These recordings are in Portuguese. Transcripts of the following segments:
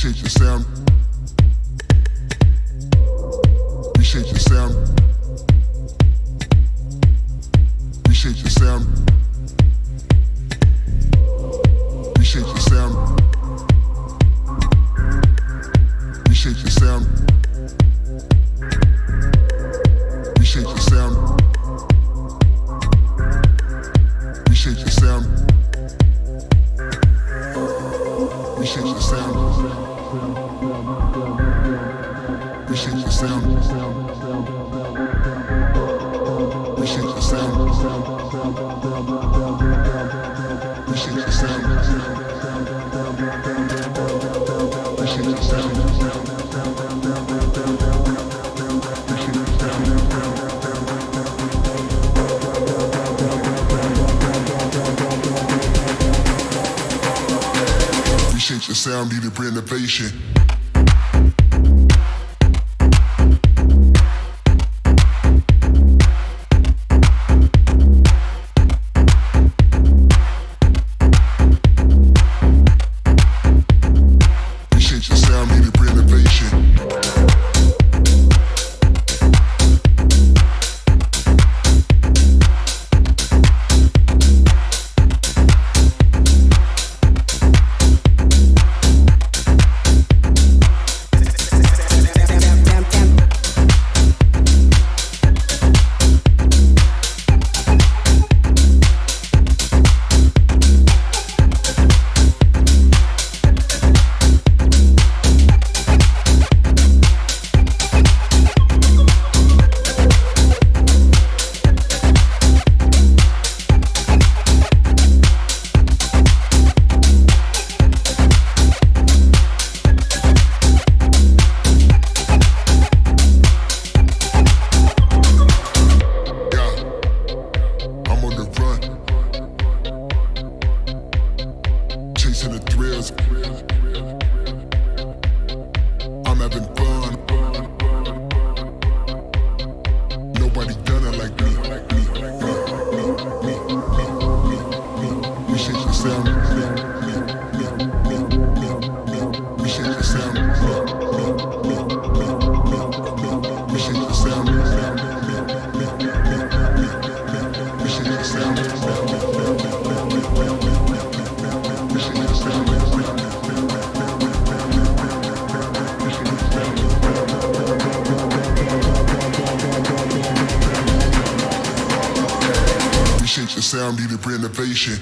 Reshape your sound. Reshape your sound. Reshape your sound. Reshape your sound. Reshape your sound. Reshape your sound. Reshape your sound. Reshape your sound. Reshape your sound. Reshape your sound. Reshape your sound. Reshape your sound. Reshape your sound, need a renovation. Sound needed renovation.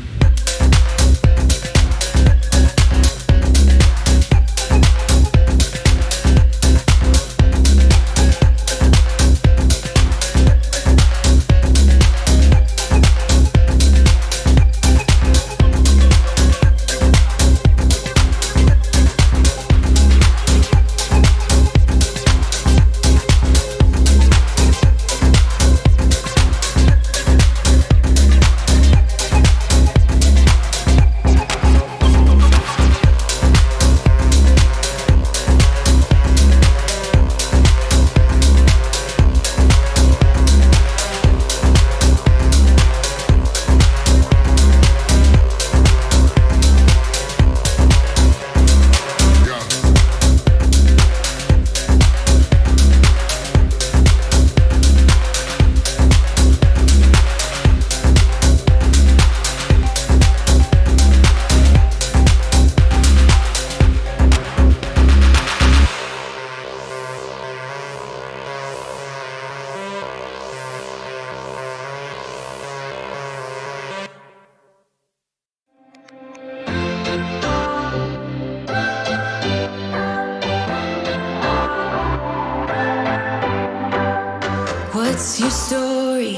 What's your story?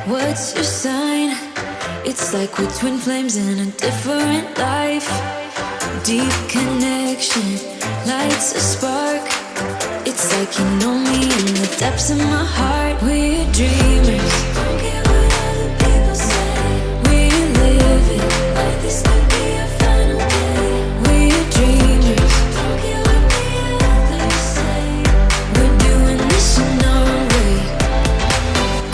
What's your sign? It's like we're twin flames in a different life. Deep connection lights a spark. It's like you know me in the depths of my heart. We're dreamers. Don't care what other people say. We live it like this could be our final day. We're dreamers. Don't care what the others say. We're doing this in our own way.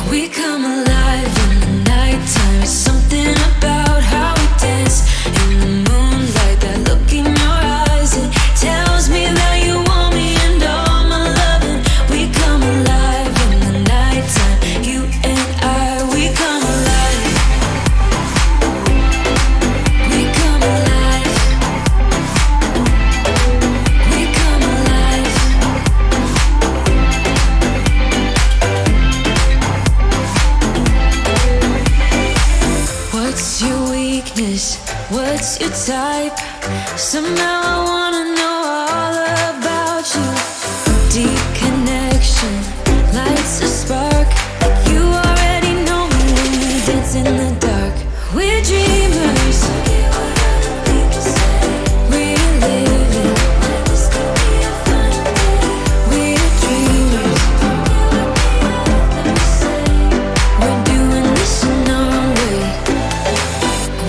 We come alive in the nighttime. It's something about how we dance in the moonlight. That look in your eyes, it tells me what's your type? Somehow I wanna know all about you. Deep connection lights a spark. You already know me when we dance in the dark. We're dreamers. We're living. We're dreamers. We're doing this in our way.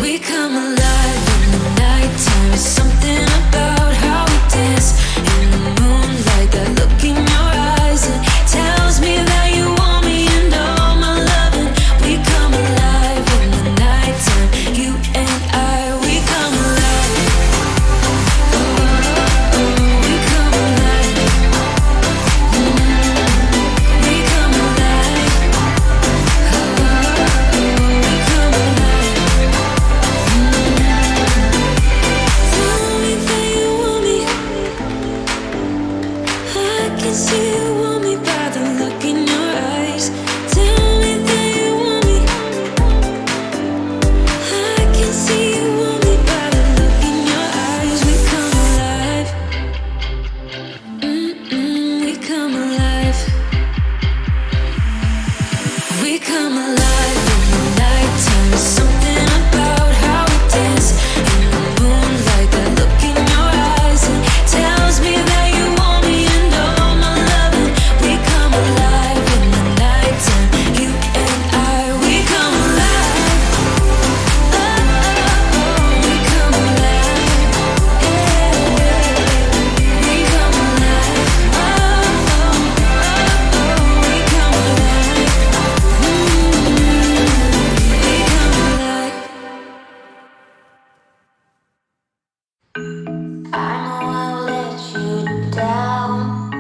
We come alive in the nighttime. It's something about how we dance in the moonlight. That look in your eyes, it tells me that you want me and all my loving. We come alive in the nighttime. You and I, we come alive. Oh, we come alive. We come alive. We come alive. Tell me that you want me. I can see you want me by the look in your eyes. Tell me that you want me. I can see you want me by the look in your eyes. We come alive. We come alive. We come alive in the nighttime. There's something about how we dance in the moonlight. That look in your eyes, it tells me that you want me and all my loving. We come alive in the nighttime. You and I, we come alive. Oh, we come alive. We come alive. We come alive. I know I'll let you down.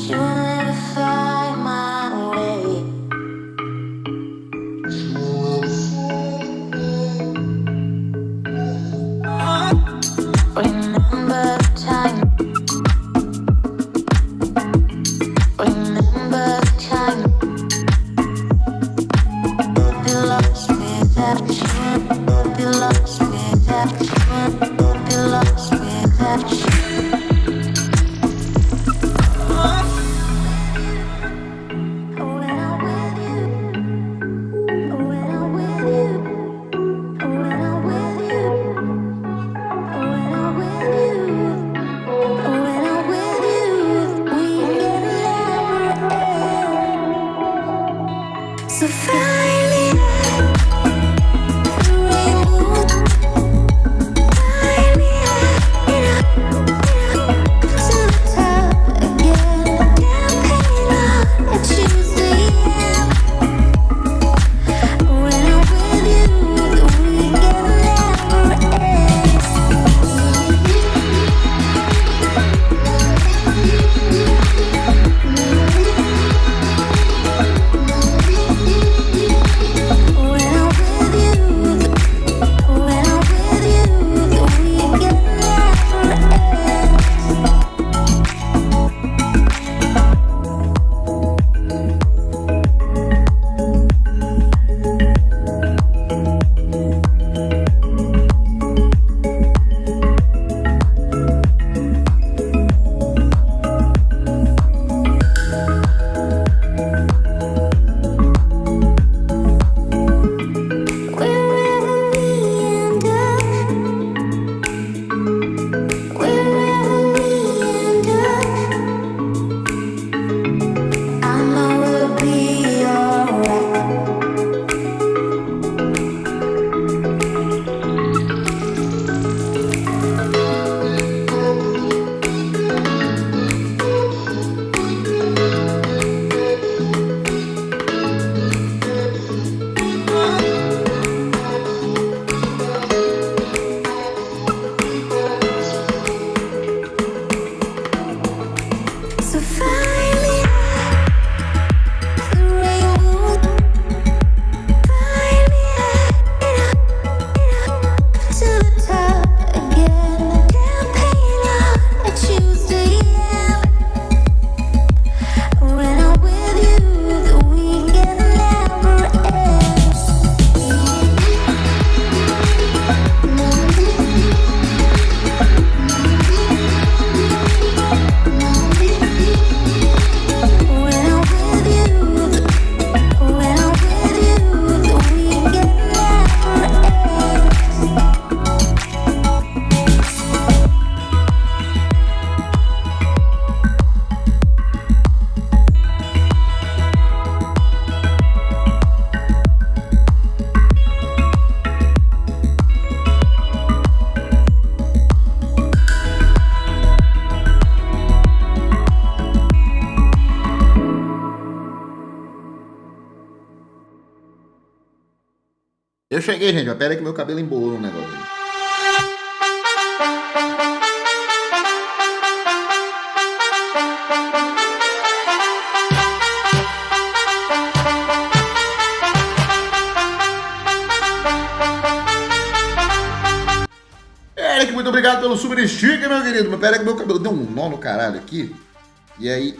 You'll never find my way. Remember time. Remember time. Be lost without you. Be lost without you. Be lost without you. When I'm with you. When I'm with you. When I'm with you. When I'm with you. When I'm with you. We never end. So finally, we move. Finally, Eu cheguei, gente, mas pera aí que meu cabelo embolou no negócio aí. Eric, muito obrigado pelo super sticker, meu querido. Mas pera aí que meu cabelo deu um nó no caralho aqui. E aí...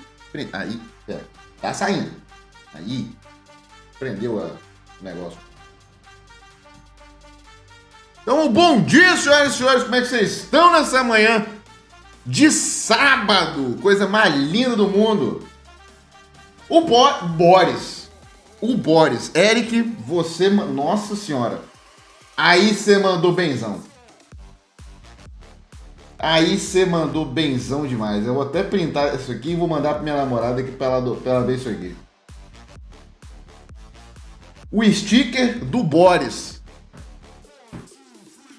Aí, pera. Tá saindo. Aí, prendeu o negócio. Então, bom dia, senhoras e senhores. Como é que vocês estão nessa manhã de sábado? Coisa mais linda do mundo. O Boris. Eric, você... Nossa senhora. Aí você mandou benzão. Aí você mandou benzão demais. Eu vou até printar isso aqui e vou mandar pra minha namorada aqui pra ela ver isso aqui. O sticker do Boris.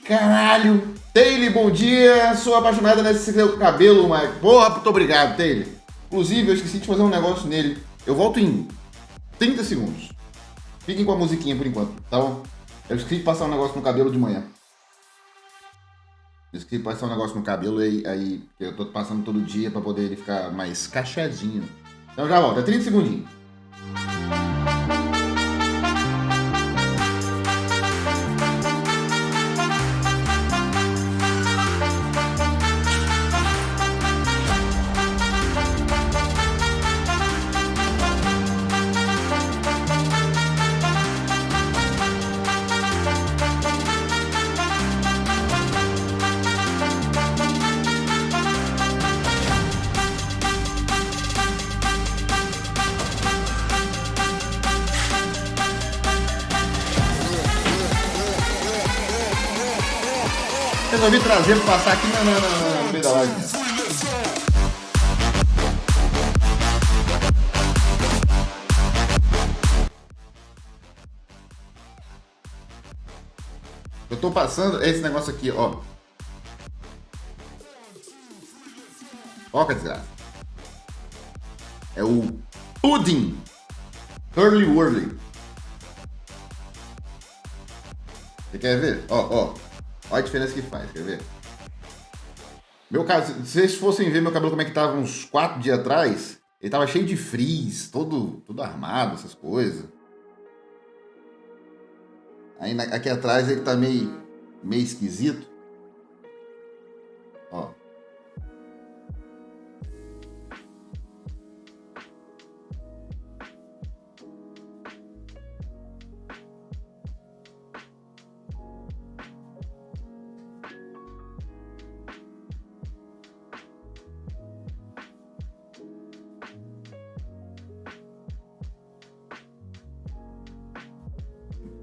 Caralho. Taylor, bom dia. Sou apaixonada nesse seu cabelo, mas... Porra, muito obrigado, Taylor. Inclusive, eu esqueci de fazer um negócio nele. Eu volto em 30 segundos. Fiquem com a musiquinha por enquanto, tá bom? Eu esqueci de passar um negócio no cabelo de manhã. Esqueci de passar um negócio no cabelo aí eu tô passando todo dia pra poder ele ficar mais cacheadinho. Então já volto, é 30 segundinhos. Resolvi trazer pra passar aqui no meio da live. Eu tô passando esse negócio aqui, ó. Ó que desgraça. É o pudding. Curly Whirly. Você quer ver? Ó. Olha a diferença que faz, quer ver? Meu cabelo, se vocês fossem ver meu cabelo como é que tava uns 4 dias atrás, ele tava cheio de frizz, todo armado, essas coisas. Aí aqui atrás ele tá meio esquisito. Ó.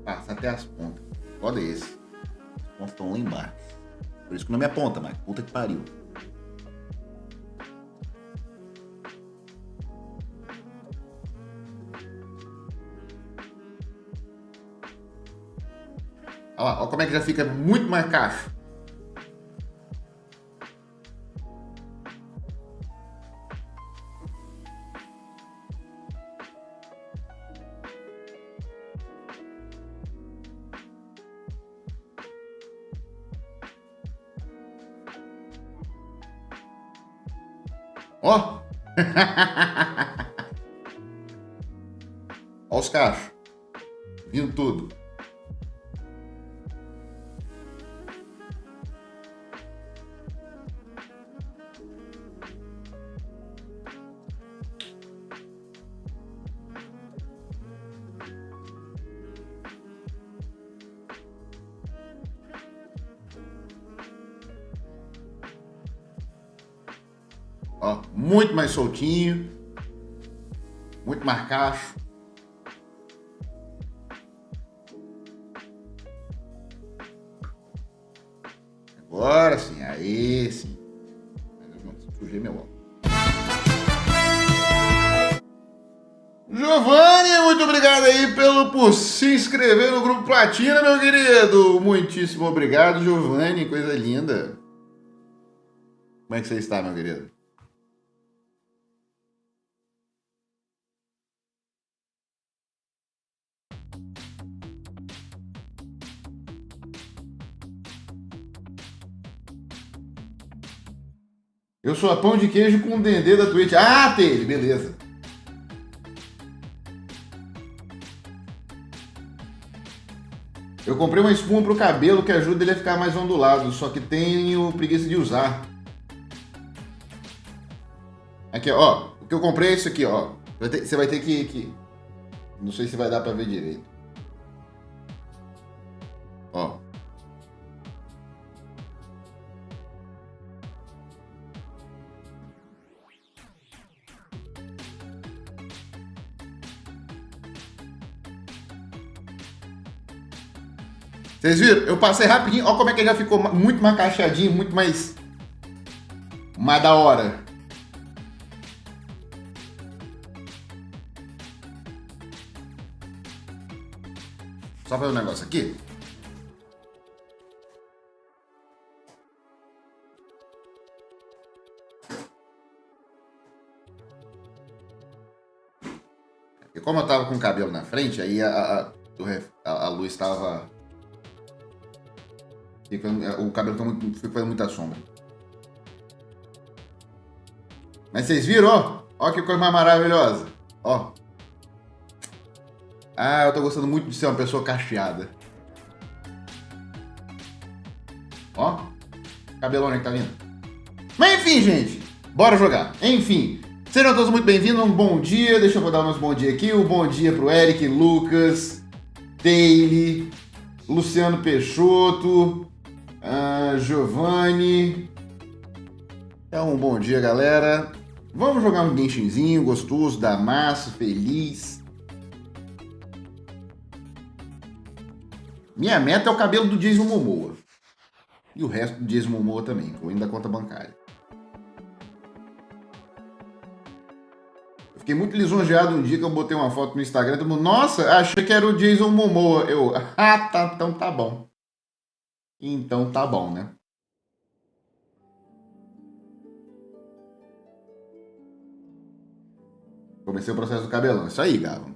Passa até as pontas. Foda esse. As pontas estão lá embaixo. Por isso que não me aponta, mas puta que pariu. Olha lá, olha como é que já fica muito mais cacho. Ó! Ó os cachos. Vindo tudo. Ó, muito mais soltinho, muito mais cacho. Agora sim, aí sim. Sujei meu óculos. Giovanni, muito obrigado aí por se inscrever no Grupo Platina, meu querido. Muitíssimo obrigado, Giovanni, coisa linda. Como é que você está, meu querido? Eu sou a pão de queijo com o dendê da Twitch. Ah, Tele, beleza. Eu comprei uma espuma pro cabelo que ajuda ele a ficar mais ondulado, só que tenho preguiça de usar. Aqui, ó. O que eu comprei é isso aqui, ó. Você vai ter que... Não sei se vai dar pra ver direito. Ó. Vocês viram? Eu passei rapidinho. Olha como é que ele já ficou muito mais cacheadinho, muito mais da hora. Só fazer um negócio aqui. E como eu tava com o cabelo na frente, aí a luz estava... O cabelo fica fazendo muita sombra. Mas vocês viram, ó? Ó que coisa mais maravilhosa. Ó. Ah, eu tô gostando muito de ser uma pessoa cacheada. Ó. Cabelona que tá vindo. Mas enfim, gente. Bora jogar. Enfim. Sejam todos muito bem-vindos. Um bom dia. Deixa eu dar meus bom dia aqui. Um bom dia pro Eric, Lucas, Taylor, Luciano Peixoto, Giovanni. Então, um bom dia, galera. Vamos jogar um Genshinzinho gostoso, da massa, feliz. Minha meta é o cabelo do Jason Momoa. E o resto do Jason Momoa também, incluindo da conta bancária. Eu fiquei muito lisonjeado um dia que eu botei uma foto no Instagram. Todo mundo, nossa, achei que era o Jason Momoa. Eu, tá, então tá bom. Então tá bom, né? Comecei o processo do cabelão. Isso aí, Gabo.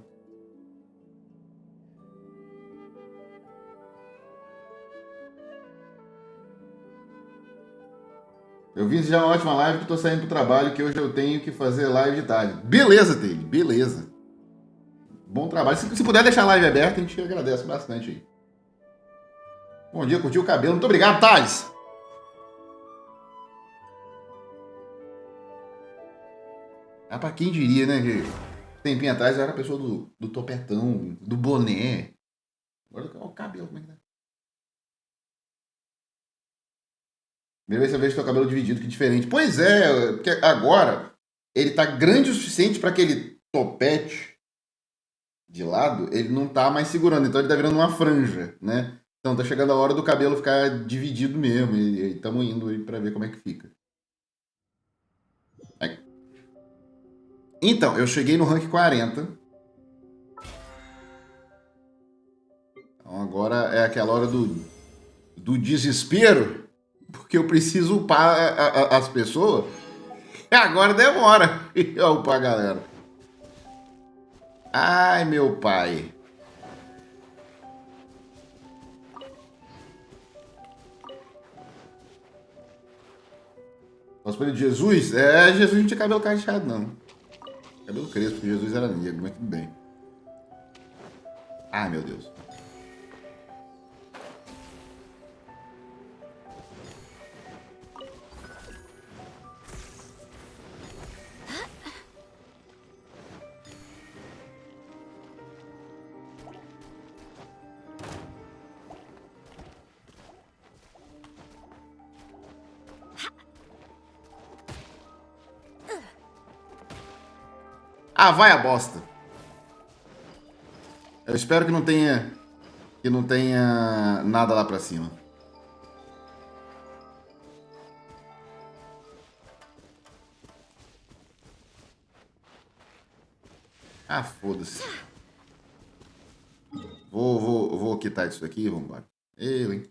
Eu vi já uma ótima live que tô saindo pro trabalho, que hoje eu tenho que fazer live de tarde. Beleza, Taylor. Beleza. Bom trabalho. Se puder deixar a live aberta, a gente agradece bastante aí. Bom dia, curtiu o cabelo. Muito obrigado, Thales. Ah, pra quem diria, né, que tempinho atrás eu era a pessoa do topetão, do boné. Agora olha o cabelo, como é que tá? Primeira vez que teu cabelo dividido, que diferente. Pois é, porque agora ele tá grande o suficiente para aquele topete de lado, ele não tá mais segurando, então ele tá virando uma franja, né? Então tá chegando a hora do cabelo ficar dividido mesmo, e estamos indo aí pra ver como é que fica. Aí. Então, eu cheguei no rank 40. Então agora é aquela hora do desespero, porque eu preciso upar as pessoas. E agora demora eu upar a galera. Ai, meu pai. Cosplay de Jesus? Jesus não tinha cabelo cacheado, não. Cabelo crespo, porque Jesus era negro, mas tudo bem. Ai, meu Deus. Ah, vai a bosta. Eu espero que não tenha nada lá pra cima. Ah, foda-se. Vou quitar isso aqui e vambora. Hein?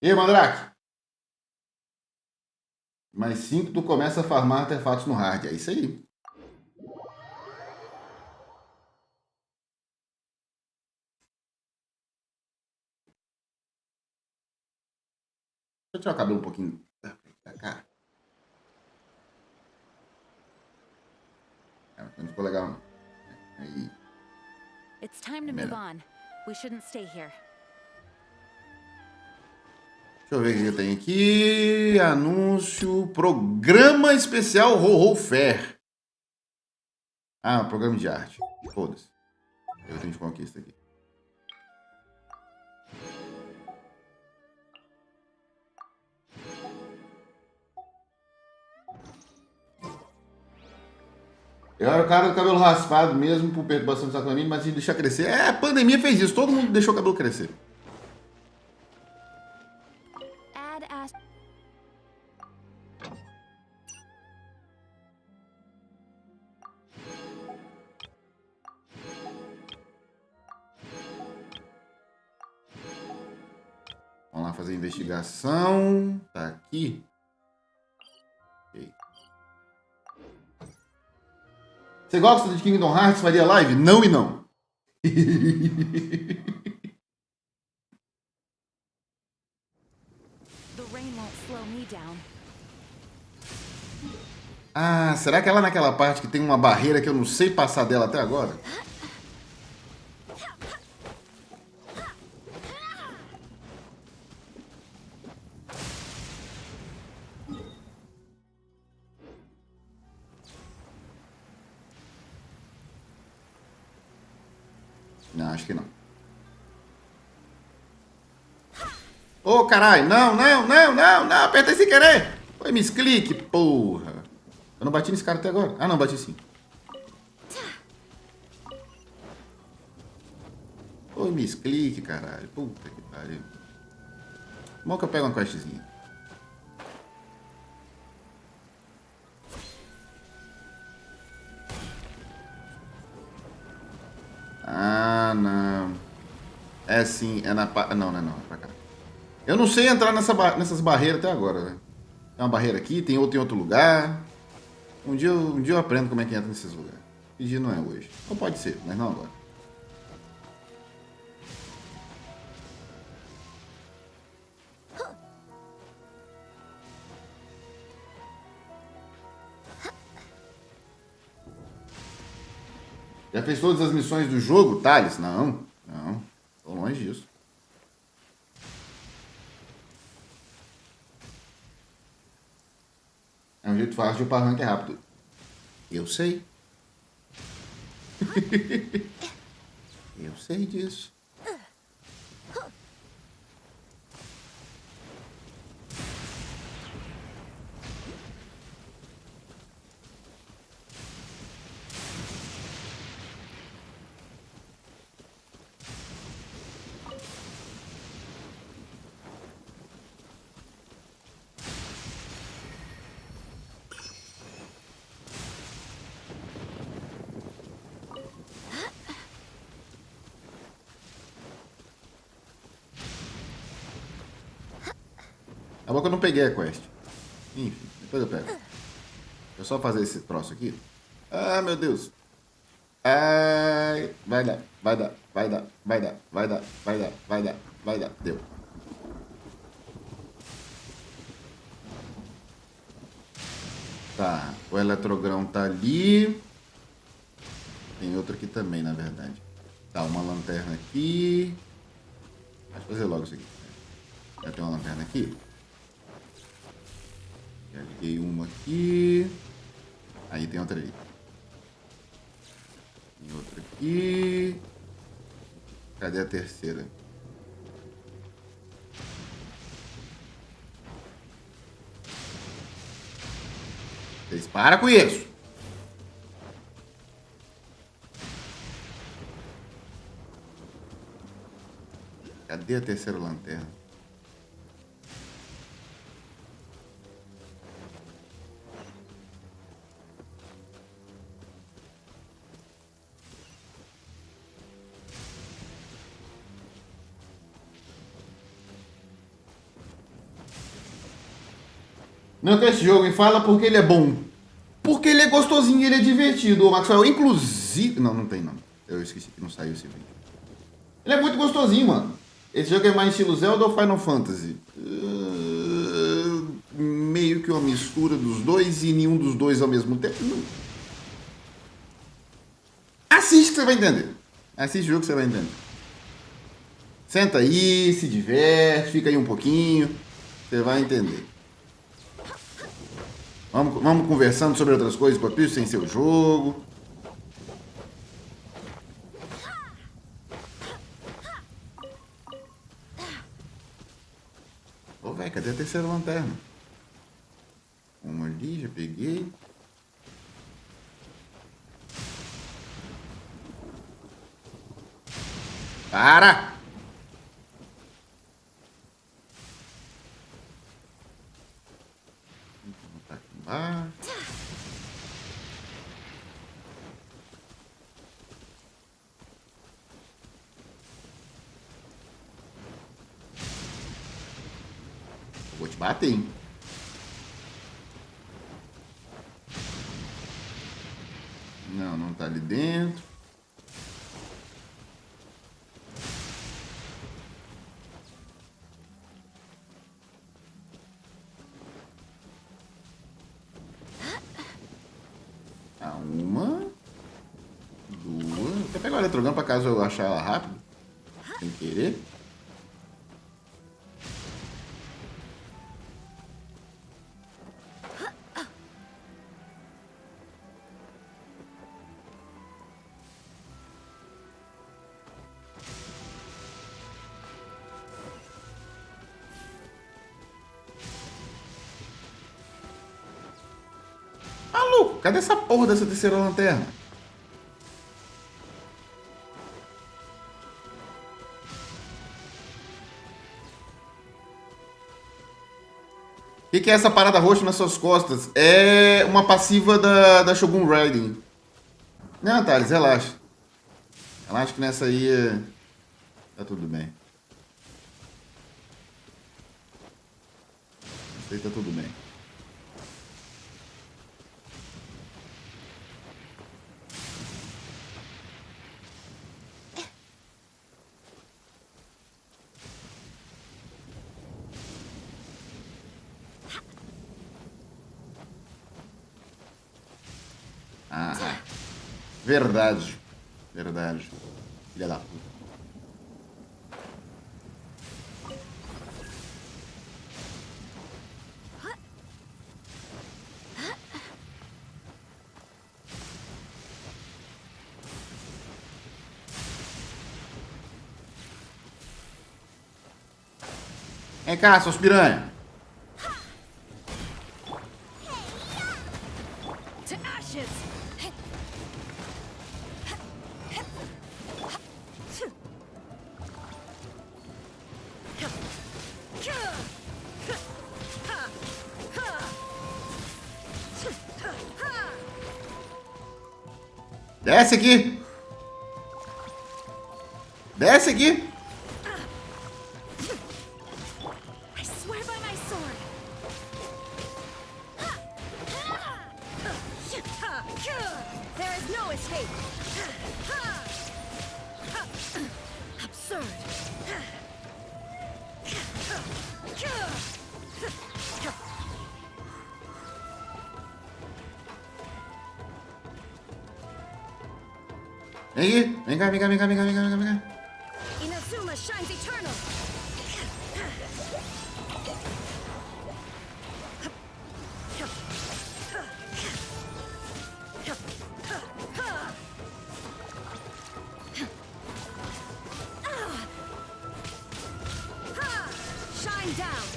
E aí, Mandrake? Mais 5 tu começa a farmar artefatos no hard. É isso aí. eu tirar o cabelo um pouquinho da cara. Não ficou legal, não. Aí. It's time to move on. We shouldn't stay here. Deixa eu ver o que tem aqui. Anúncio. Programa especial Ho-Ho Fair. Ah, programa de arte. Foda-se. Eu tenho de conquista aqui. Eu era o cara do cabelo raspado mesmo, por perturbação de sacramento, mas a gente deixar crescer. É, a pandemia fez isso. Todo mundo deixou o cabelo crescer. Vamos lá fazer a investigação. Tá aqui. Ok. Você gosta de Kingdom Hearts? Faria live? Não e não. Ah, será que é lá naquela parte que tem uma barreira que eu não sei passar dela até agora? Não, acho que não. Ô, caralho, não, apertei sem querer. Foi misclick, porra. Eu não bati nesse cara até agora. Ah, não, bati sim. Foi misclick, caralho. Puta que pariu. Bom que eu pego uma questzinha. Ah, não. É sim, é na... Não, não, é pra cá. Eu não sei entrar nessas barreiras até agora, velho. Tem uma barreira aqui, tem outra em outro lugar. Um dia eu aprendo como é que entra nesses lugares. Que dia não é hoje. Ou pode ser, mas não agora. Já fez todas as missões do jogo, Thales? Não. Tô longe disso. É um jeito fácil de upar rank rápido. Eu sei. Eu sei disso. Acabou que eu não peguei a quest. Enfim, depois eu pego. Deixa eu só fazer esse troço aqui. Ah, meu Deus. Ai, vai dar. Deu. Tá, o eletrogrão tá ali. Tem outro aqui também, na verdade. Tá, uma lanterna aqui. Deixa eu fazer logo isso aqui. Já tem uma lanterna aqui. Já liguei uma aqui. Aí tem outra ali. Tem outra aqui. Cadê a terceira? Vocês param com isso. Cadê a terceira lanterna? Não quer esse jogo e fala porque ele é bom. Porque ele é gostosinho, ele é divertido, Maxwell. Inclusive... Não tem não. Eu esqueci que não saiu esse vídeo. Ele é muito gostosinho, mano. Esse jogo é mais estilo Zelda ou Final Fantasy? meio que uma mistura dos dois e nenhum dos dois ao mesmo tempo. Não. Assiste que você vai entender. Assiste o jogo que você vai entender. Senta aí, se diverte, fica aí um pouquinho. Você vai entender. Vamos conversando sobre outras coisas enquanto isso, sem ser o jogo. Ô, velho, cadê a terceira lanterna? Uma ali, já peguei. Para! Tá aqui embaixo. Vou te bater, hein? Não, não tá ali dentro. Uma, duas. Vou até pegar o eletrogão pra caso eu achar ela rápido. Sem querer. Maluco, cadê essa porra dessa terceira lanterna? O que é essa parada roxa nas suas costas? É uma passiva da Shogun Riding. Não, Thales, relaxa. Relaxa que nessa aí tá tudo bem. Nessa aí tá tudo bem. Ah, verdade. Verdade. Filha da puta. Vem cá, seus piranha. To ashes! Desce aqui. Desce aqui. I swear by my sword! There is no escape! Absurd! Vem aqui. Vem cá, vem cá, vem cá, vem cá, vem cá, vem cá, vem cá. Inazuma shines eternal! Shine down!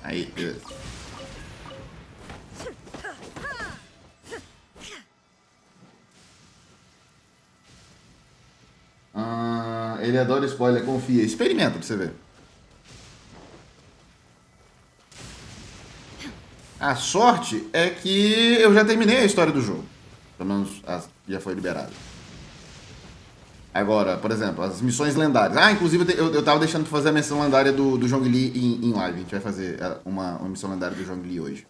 Aí, beleza. Ele adora spoiler, confia. Experimenta pra você ver. A sorte é que eu já terminei a história do jogo. Pelo menos já foi liberado. Agora, por exemplo, as missões lendárias. Ah, inclusive eu tava deixando de fazer a missão lendária do Zhongli em live. A gente vai fazer uma missão lendária do Zhongli hoje.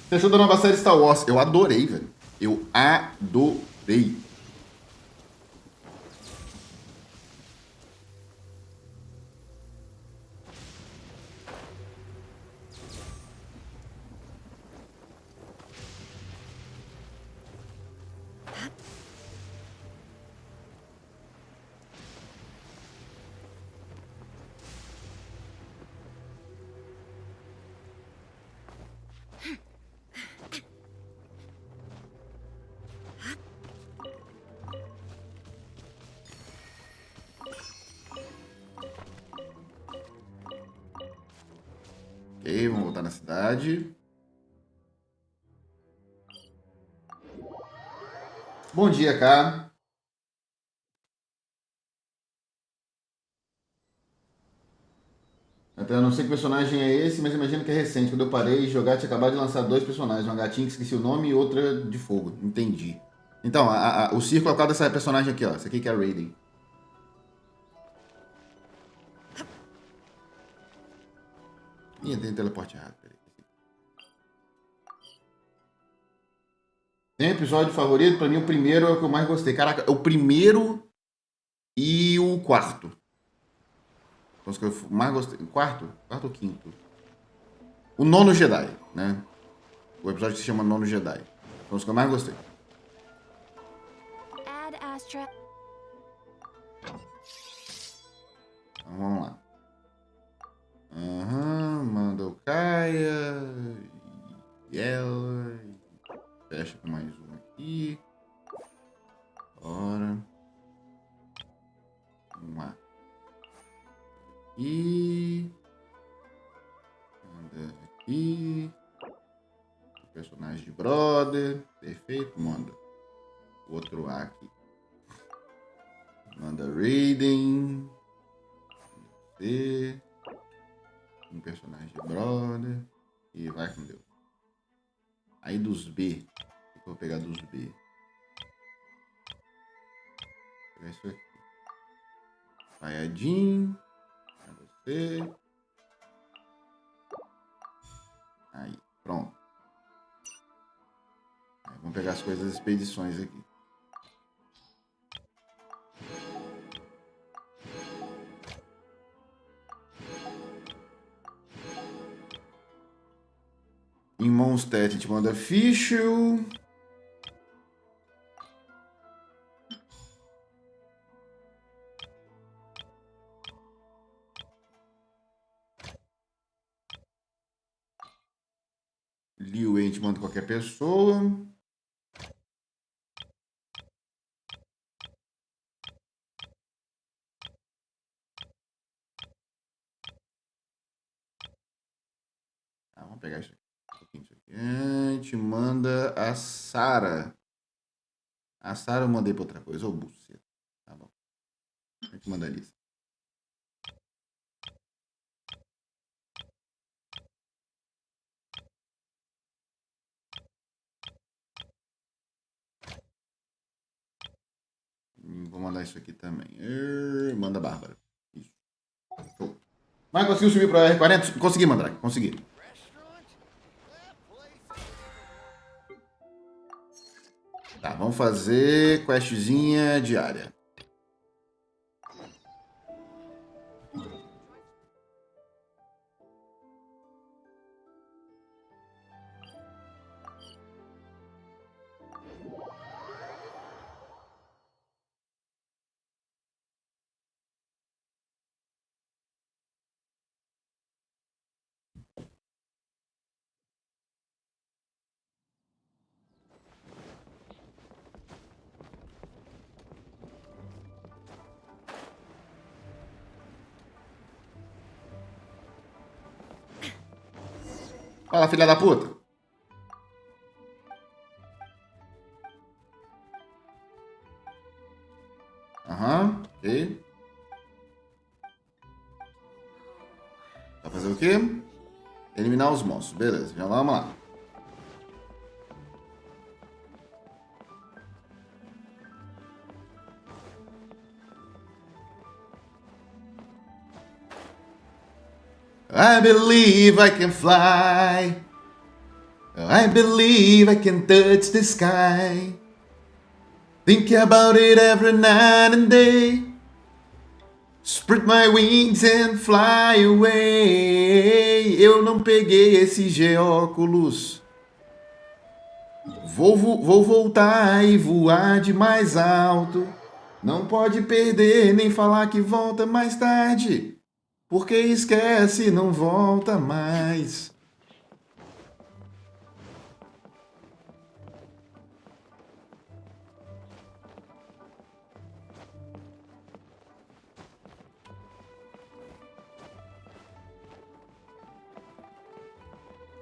Você achou da nova série Star Wars? Eu adorei, velho. Eu adorei. Ok, vamos voltar na cidade. Bom dia, cara. Até eu não sei que personagem é esse, mas imagino que é recente. Quando eu parei de jogar, tinha acabado de lançar 2 personagens. Uma gatinha que esqueci o nome e outra de fogo. Entendi. Então, o círculo é por causa dessa personagem aqui, ó. Essa aqui que é a Raiden. Ih, tem teleporte errado. Peraí. Tem episódio favorito? Pra mim, o primeiro é o que eu mais gostei. Caraca, é o primeiro e o quarto. São os que eu mais gostei. Quarto? Quarto ou quinto? O nono Jedi, né? O episódio que se chama Nono Jedi. São os que eu mais gostei. Add Astra. Então vamos lá. Manda o Caia. E ela. Fecha com mais um aqui. Bora. Vamos lá. E manda aqui. Personagem de brother. Perfeito, manda. Outro A aqui. Manda Raiden. C. Um personagem de brother. E vai com Deus. Aí dos B. O que eu vou pegar dos B? Vou pegar isso aqui. Faiadinho. Pra você. Aí, pronto. Aí, vamos pegar as coisas das expedições aqui. Em Mondstadt a gente manda Fischl. Liu a gente manda qualquer pessoa. Vamos pegar isso aqui. A gente manda a Sara. A Sara eu mandei pra outra coisa. Ô, buceta. Tá bom. A gente manda a lista. Vou mandar isso aqui também. Manda a Bárbara. Isso. Show. Mas conseguiu subir pra R40? Consegui, Mandrake. Consegui. Tá, vamos fazer questzinha diária. Fala, filha da puta. Aham, ok. Vai fazer o quê? Eliminar os monstros. Beleza, já vamos lá. I believe I can fly. I believe I can touch the sky. Think about it every night and day. Spread my wings and fly away. Eu não peguei esse G-óculos. Vou voltar e voar de mais alto. Não pode perder nem falar que volta mais tarde. Porque esquece, não volta mais.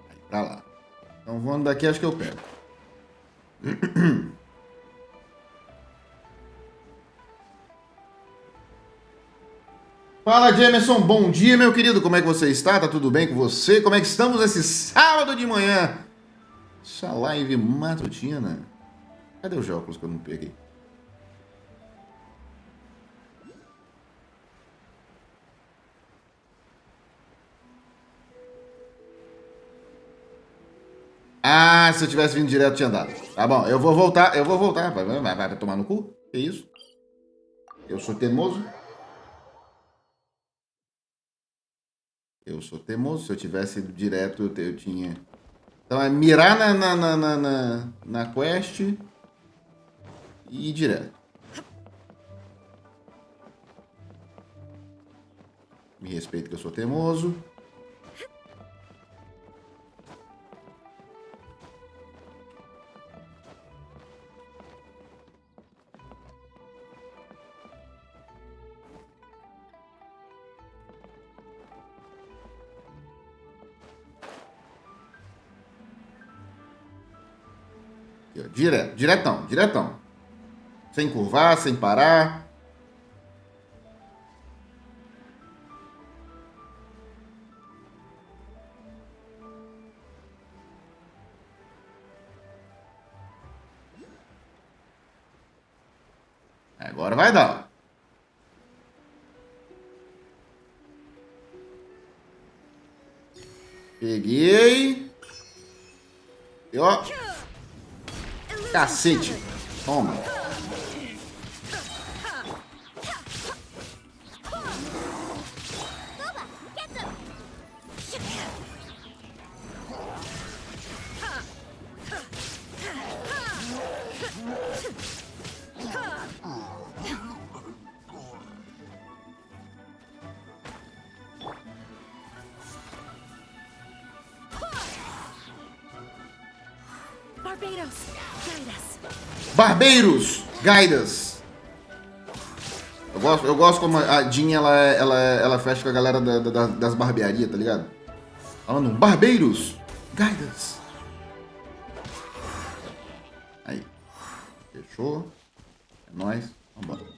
Aí, pra lá. Então voando daqui, acho que eu pego. Fala, Jamerson, bom dia, meu querido, como é que você está? Tá tudo bem com você? Como é que estamos esse sábado de manhã? Essa live matutina. Cadê os óculos que eu não peguei? Ah, se eu tivesse vindo direto, tinha dado. Tá bom, eu vou voltar. Vai tomar no cu? Que isso? Eu sou teimoso? Eu sou teimoso. Se eu tivesse ido direto, eu tinha... Então é mirar na quest e ir direto. Me respeita que eu sou teimoso. Diretão. Sem curvar, sem parar. Agora vai dar. Peguei. E ó. Cacete. Toma. Barbeiros, guidas. Eu gosto como a Jean, ela fecha com a galera das barbearias, tá ligado? Falando, barbeiros, guidas. Aí. Fechou. É nóis. Vambora.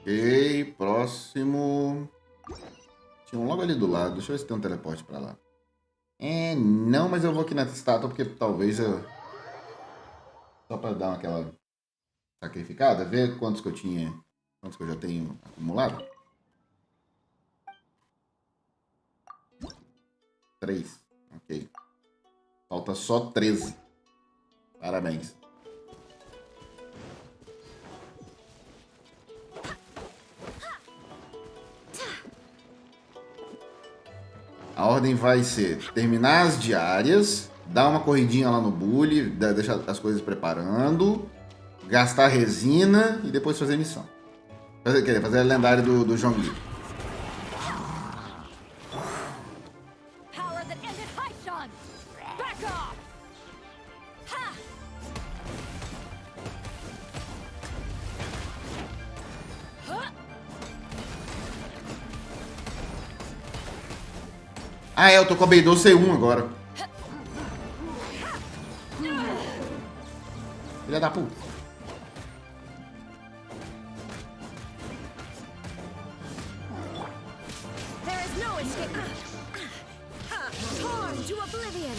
Ok, próximo. Tinha um logo ali do lado. Deixa eu ver se tem um teleporte pra lá. Não, mas eu vou aqui nessa estátua porque talvez eu... Só pra dar aquela sacrificada. Ver quantos que eu tinha... Quantos que eu já tenho acumulado. 3. Ok. Falta só 13. Parabéns. A ordem vai ser terminar as diárias, dar uma corridinha lá no bully, deixar as coisas preparando, gastar resina e depois fazer missão. Fazer a lendária do João Lee. Ah, eu tô com a Beidou C1 agora. Filha da puta. Torn to oblivion.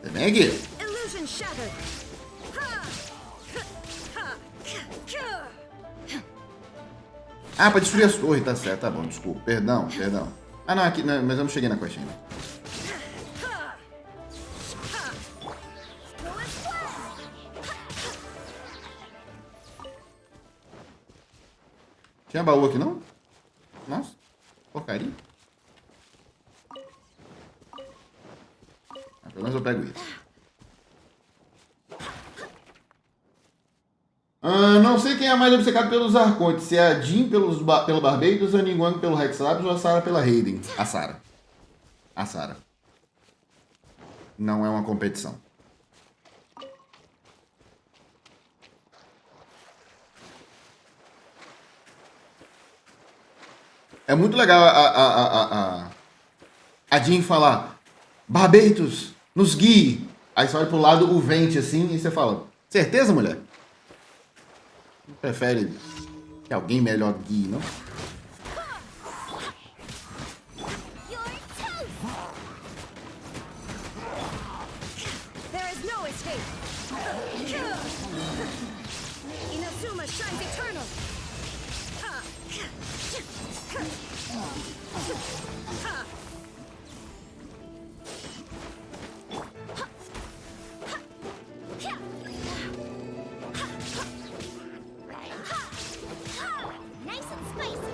Vem aqui. Illusion shattered. Ah, pra destruir as torres, tá certo, tá bom, desculpa. Perdão. Ah, não, aqui, não, mas eu não cheguei na quest ainda. Tinha baú aqui, não? Nossa, porcaria. Ah, pelo menos eu pego isso. Não sei quem é mais obcecado pelos arcontes. Se é a Jean pelo Barbados, a Ningguang pelo Hexalabs ou a Sarah pela Raiden. A Sarah. Não é uma competição. É muito legal a Jean falar Barbados, nos guie. Aí você olha pro lado o vente assim e você fala, certeza, mulher? Prefere que alguém melhor guie, não? There is no escape. Inazuma shines eternal. Nice and spicy.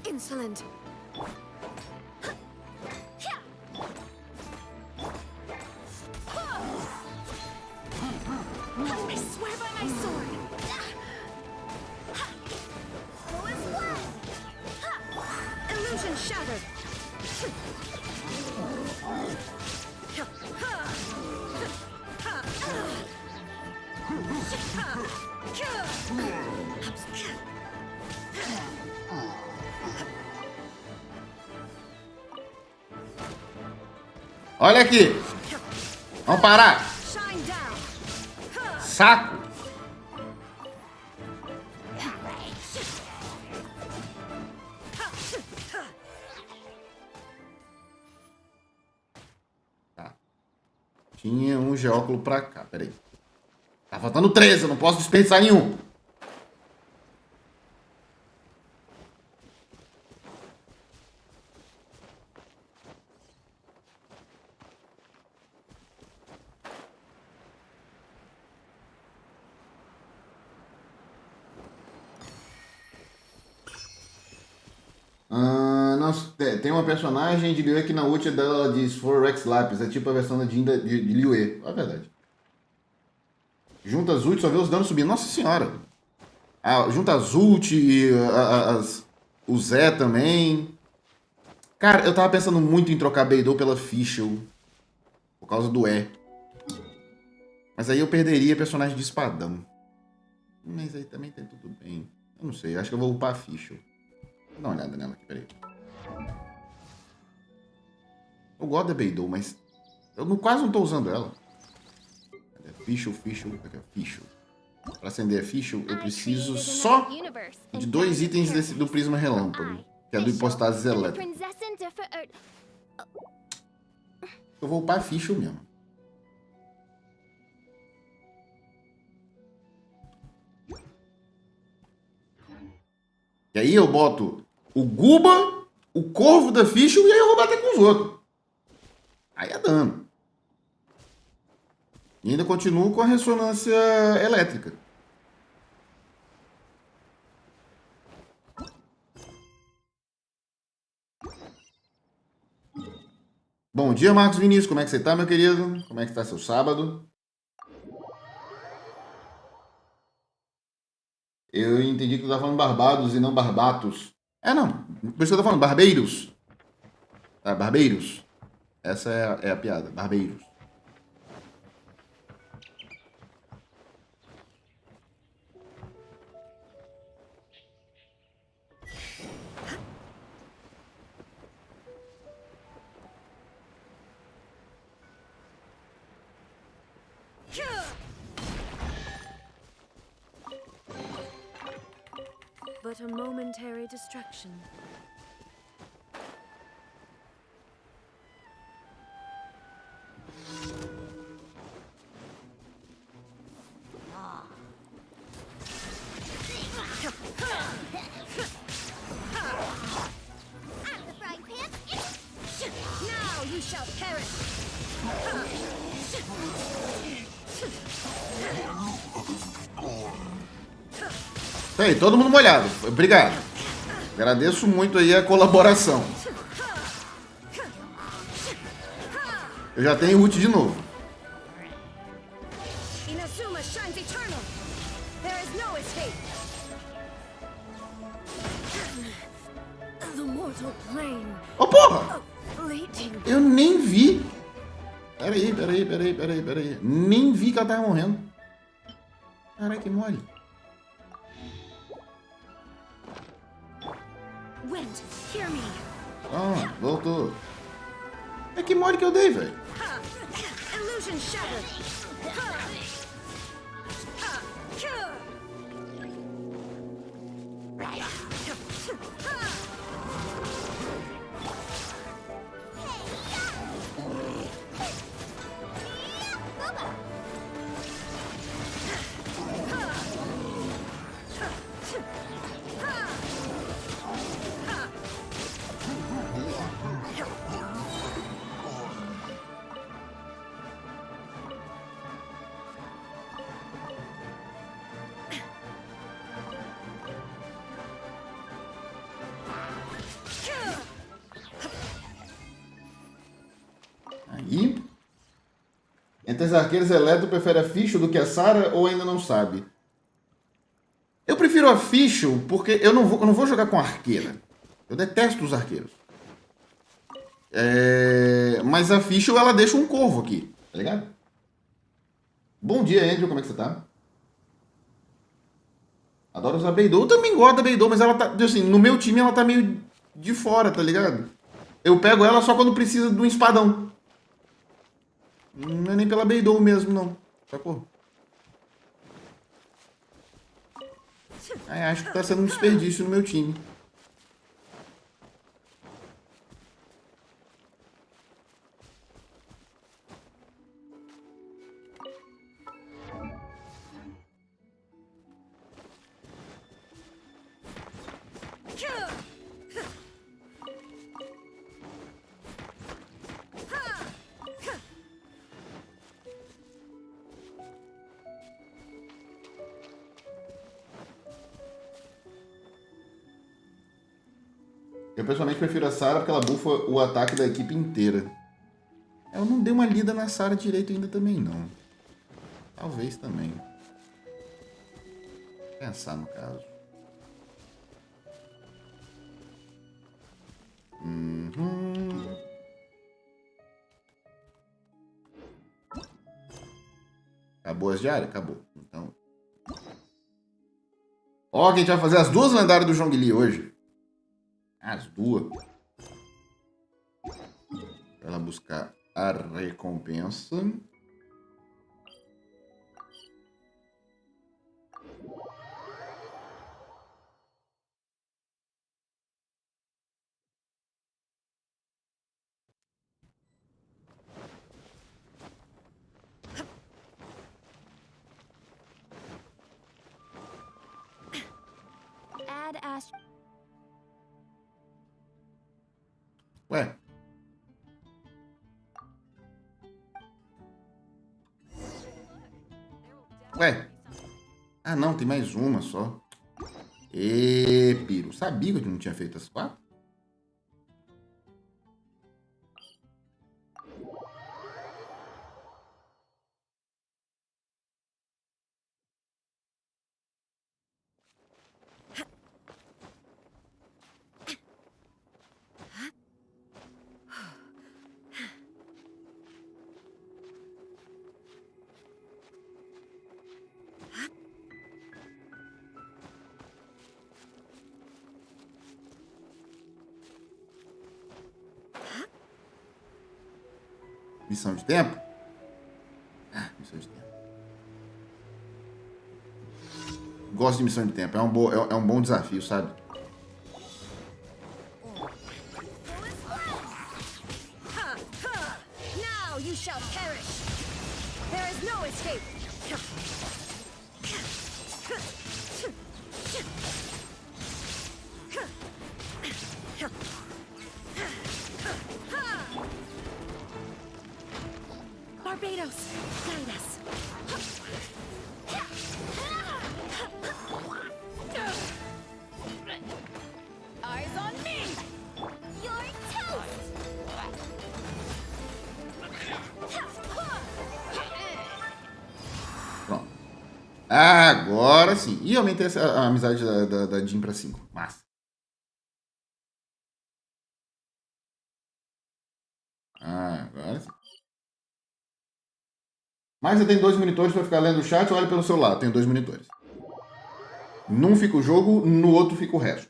Insolent. I swear by my sword. Illusion shattered. Olha aqui. Vamos parar. Shine down. Saco. Tá. Tinha um geóculo pra cá. Peraí. Tá faltando 13. Eu não posso dispensar nenhum. Nossa, tem uma personagem de Liyue que na ult dela ela diz For Rex Lapis. É tipo a versão da Jin de Liyue. É verdade. Junta as ult, só vê os danos subindo. Nossa senhora. Junta as ult e o Zé também. Cara, eu tava pensando muito em trocar Beidou pela Fischl. Por causa do E. Mas aí eu perderia personagem de espadão. Mas aí também tem tudo bem. Eu não sei, acho que eu vou upar a Fischl. Vou dar uma olhada nela aqui, peraí. Eu gosto da Beidou, mas eu quase não tô usando ela. Fischl. Pra acender a Fischl, eu preciso só de 2 itens do prisma relâmpago, que é do hipostasis elétrico. Eu vou upar a Fischl mesmo. E aí eu boto o Guba, o Corvo da Fischl e aí eu vou bater com os outros. Aí é dano. E ainda continuo com a ressonância elétrica. Bom dia, Marcos Vinícius. Como é que você tá, meu querido? Como é que tá seu sábado? Eu entendi que tu tá falando Barbados e não Barbatos. Não. Por isso que eu tô falando Barbeiros. Tá, Barbeiros. Essa é a piada. Barbeiros. but a momentary distraction. At the frying pan, Now you shall perish! Tá aí, todo mundo molhado. Obrigado. Agradeço muito aí a colaboração. Eu já tenho ult de novo. Inazuma shines eternal! There is no escape! The mortal plane Ô, porra! fleeting. Eu nem vi. Peraí. Nem vi que ela tava morrendo. Caralho, que mole. Wind, hear me! Ah, voltou. É que mole que eu dei, velho. Illusion shattered! Aí. Entre as arqueiras Eletro, prefere a Fischl do que a Sarah ou ainda não sabe? Eu prefiro a Fischl porque eu não vou jogar com arqueira. Eu detesto os arqueiros. Mas a Fischl, ela deixa um corvo aqui, tá ligado? Bom dia, Andrew, como é que você tá? Adoro usar Beidou. Eu também gosto da Beidou, mas ela tá, assim, no meu time ela tá meio de fora, tá ligado? Eu pego ela só quando precisa de um espadão. Não é nem pela Beidou mesmo, não. Sacou? Aí acho que tá sendo um desperdício no meu time. Eu pessoalmente prefiro a Sarah porque ela bufa o ataque da equipe inteira. Eu não dei uma lida na Sarah direito ainda também, não. Talvez também. Vou pensar no caso. Acabou as diárias? Acabou. Então. Ó, que a gente vai fazer as duas lendárias do Zhongli hoje. As duas. Pra ela buscar a recompensa. Add Ash. Ué. Ué. Ah, não, tem mais uma só. Piro. Sabia que eu não tinha feito as 4? Missão de tempo? Ah, missão de tempo. gosto de missão de tempo. É um bom desafio, sabe? Now you shall perish. There is no escape. Barbados, guide us. Eyes on me. You're toast. Pronto. Agora sim. E aumentei a amizade da Jean pra 5. Massa. Agora sim. Mas você tem 2 monitores para ficar lendo o chat ou olha pelo celular? Eu tenho 2 monitores. Num fica o jogo, no outro fica o resto.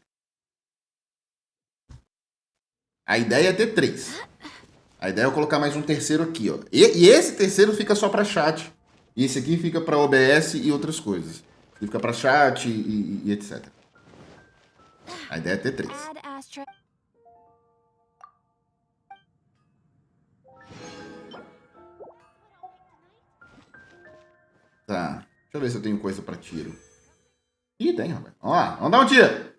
A ideia é ter 3. A ideia é eu colocar mais um terceiro aqui, ó. E esse terceiro fica só para chat. E esse aqui fica para OBS e outras coisas. Ele fica para chat e etc. A ideia é ter 3. Add Astra. Tá. Deixa eu ver se eu tenho coisa para tiro. Ih, tem, rapaz. Vamos lá. Vamos dar um tiro.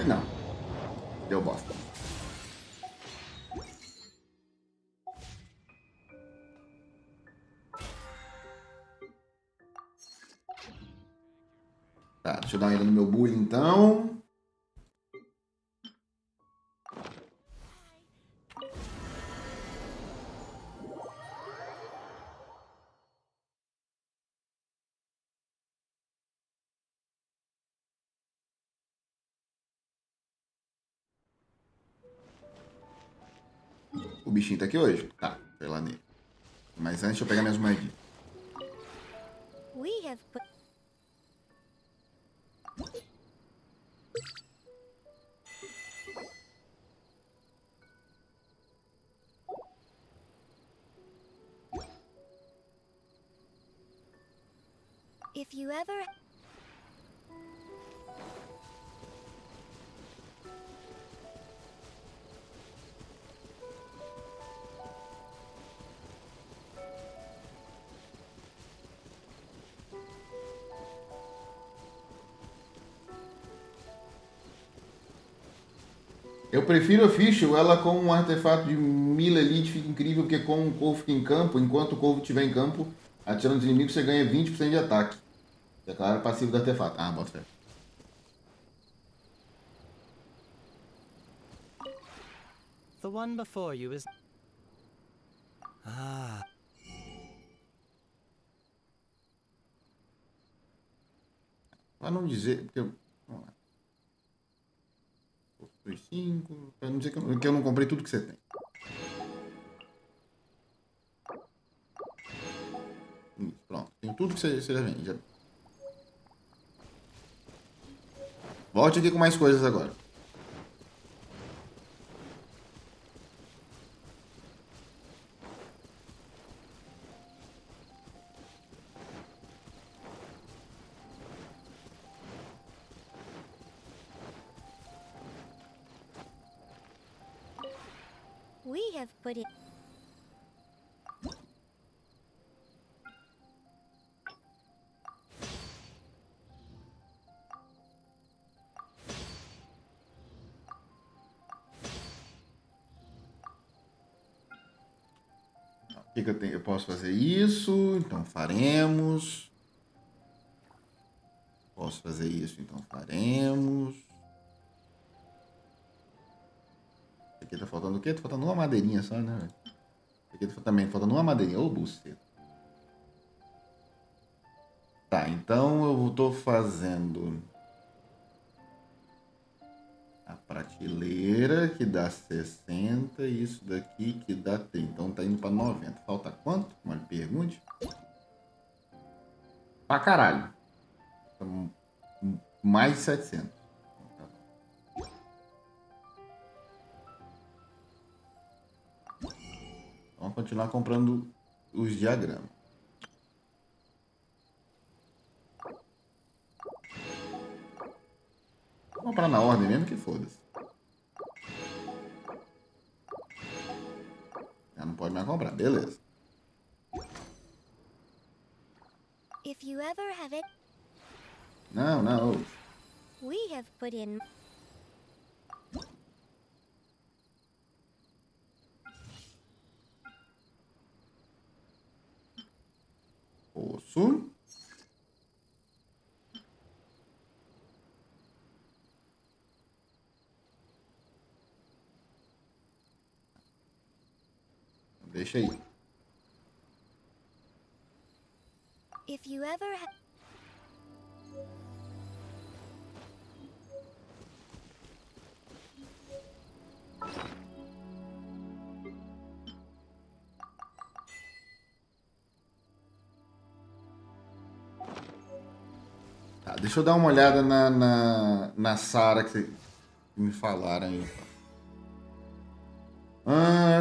Não. Deu bosta. Tá, deixa eu dar uma olhada no meu bullying, então. O bichinho tá aqui hoje? Tá, sei lá nele. Mas antes, deixa eu pegar minhas moedinhas. We have put. If you ever. Eu prefiro a Fischl, ela com um artefato de Mila Elite fica incrível, porque com o Corvo fica em campo, enquanto o Corvo estiver em campo, atirando os inimigos, você ganha 20% de ataque. Declara passivo do artefato. Ah, bota fé. The one before you is... Ah. Pra não dizer... Porque vamos lá. 5, pra não dizer que eu não comprei tudo que você tem. Pronto, tem tudo que você já vende. Volte aqui com mais coisas agora. We have put it. O que eu tenho? Eu posso fazer isso, então faremos. Posso fazer isso, então faremos. Aqui tá faltando o quê? Tá faltando uma madeirinha só, né? Aqui também tá faltando uma madeirinha. Ô, buceta. Tá, então eu tô fazendo a prateleira que dá 60 e isso daqui que dá 30. Então tá indo pra 90. Falta quanto? Uma pergunte. Pra caralho. Mais 700. Vamos continuar comprando os diagramas. Vou comprar na ordem mesmo que foda-se. Já não pode mais comprar, beleza. If you ever have it, Não, não. we have put in. Poço. Deixa aí. If you ever have. Tá, deixa eu dar uma olhada na Sara que me falaram aí.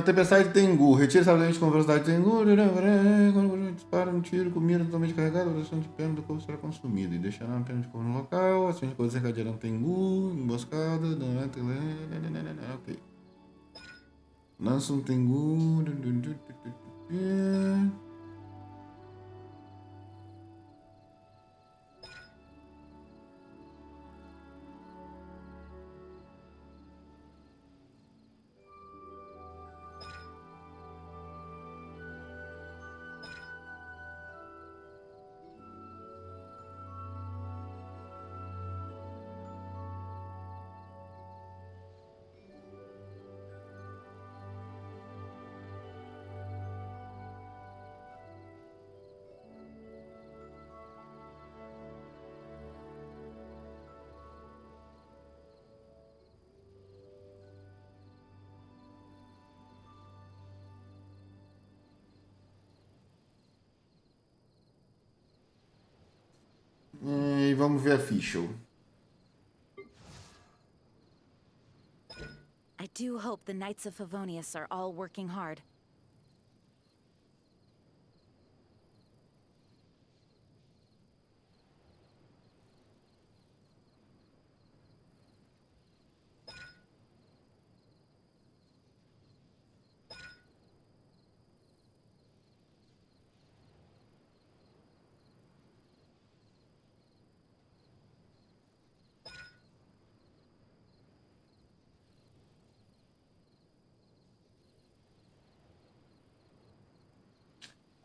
Tempestade de Tengu. Retira sabidamente com velocidade de Tengu. Quando dispara um tiro com mira totalmente carregada, a velocidade de pena do corpo será consumida. E deixará uma pena de corpo no local. Assim de coisa desencadeará um Tengu. Emboscada. Ok. Lança um Tengu. E vamos ver a ficha. I do hope the Knights of Favonius are all working hard.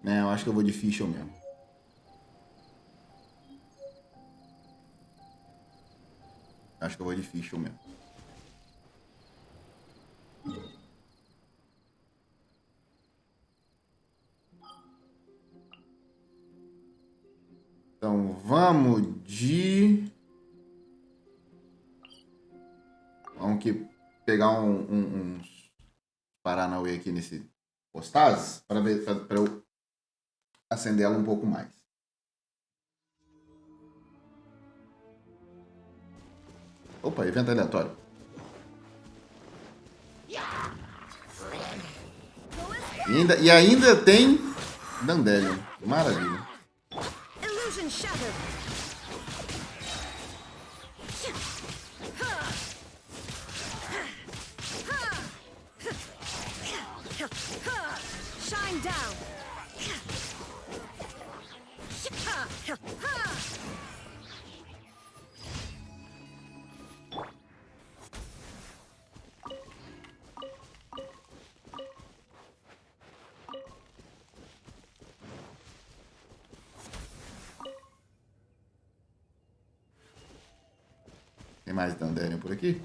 Eu acho que eu vou de ficha mesmo. Acho que eu vou de ficha mesmo. Então vamos de... Vamos que pegar uns Paranauê aqui nesse postaz para ver para eu acender ela um pouco mais. Opa, evento aleatório. E ainda tem Dandelion. Maravilha. Illusion shattered. Shine down. Tem mais Dandelion por aqui?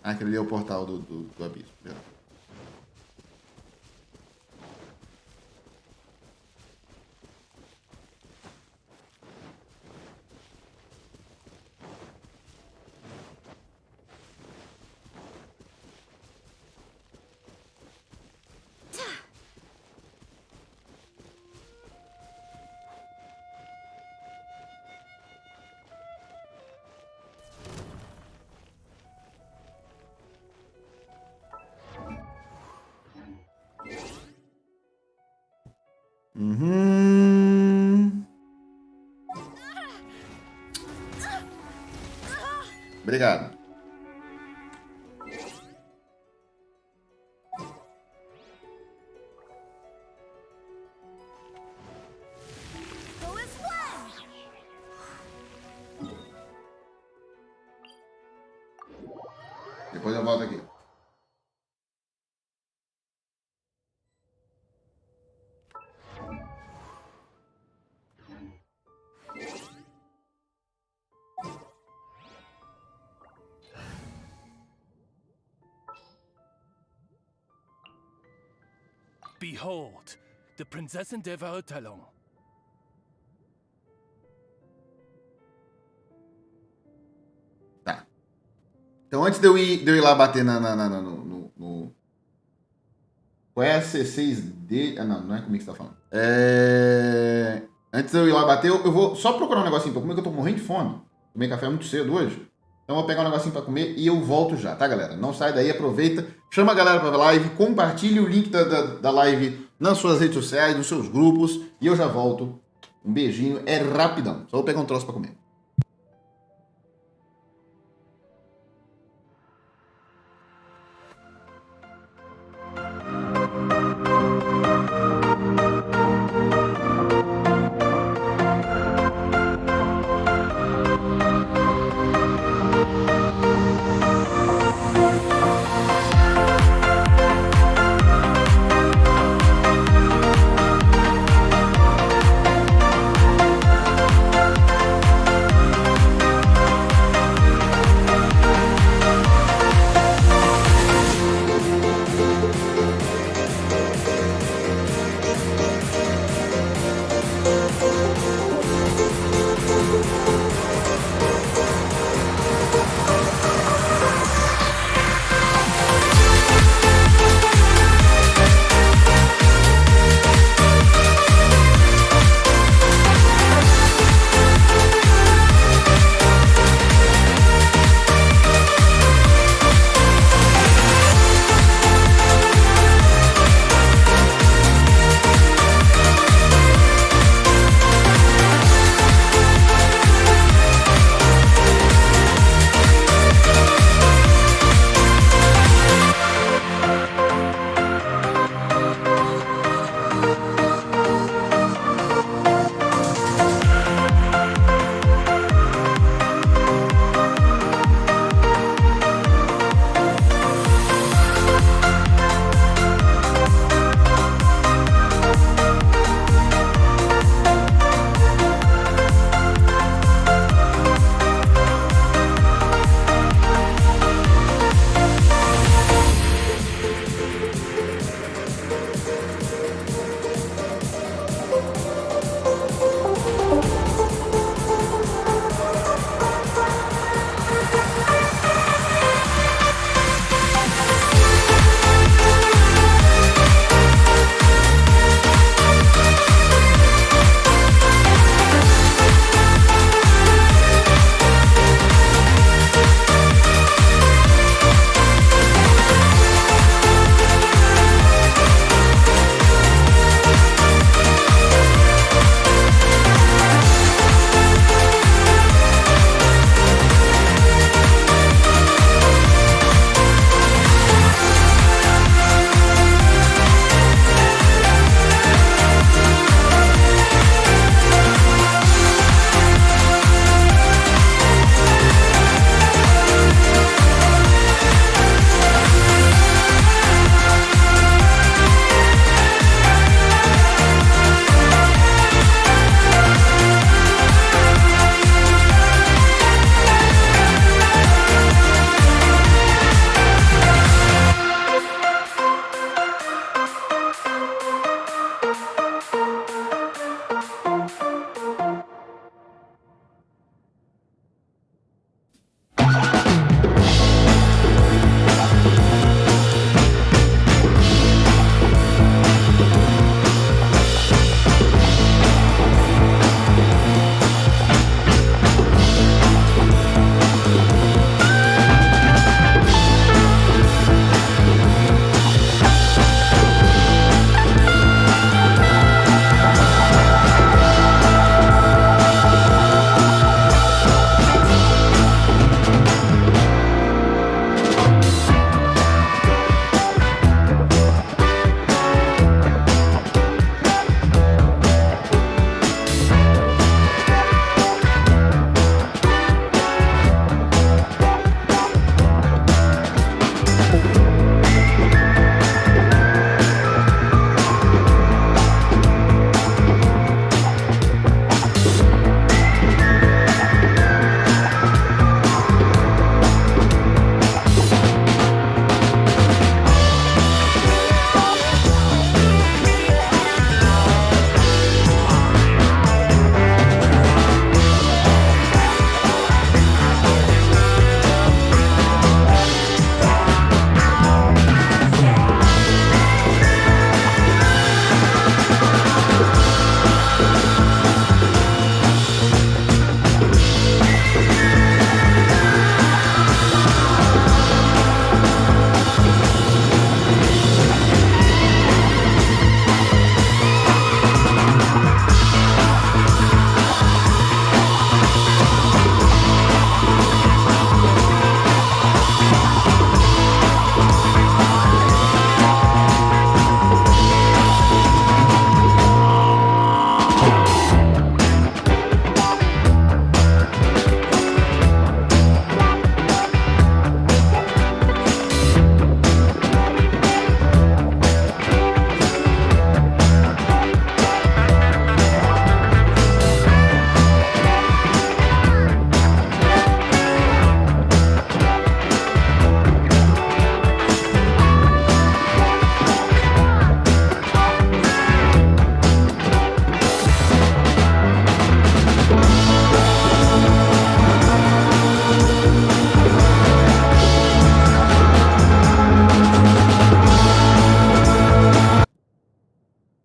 Ah, aquele ali é o portal do abismo. Beleza. Obrigado. Go as one. Depois eu volto aqui. Behold, the Prinzessin der Verurteilung. Tá. Então antes de eu ir lá bater no qual é a C6D? Ah, não é comigo que você tá falando. Antes de eu ir lá bater, eu vou só procurar um negocinho pra comer, que eu tô morrendo de fome. Tomei café muito cedo hoje. Então eu vou pegar um negocinho pra comer e eu volto já, tá, galera? Não sai daí, aproveita, chama a galera pra live, compartilhe o link da live nas suas redes sociais, nos seus grupos, e eu já volto. Um beijinho, é rapidão. Só vou pegar um troço pra comer.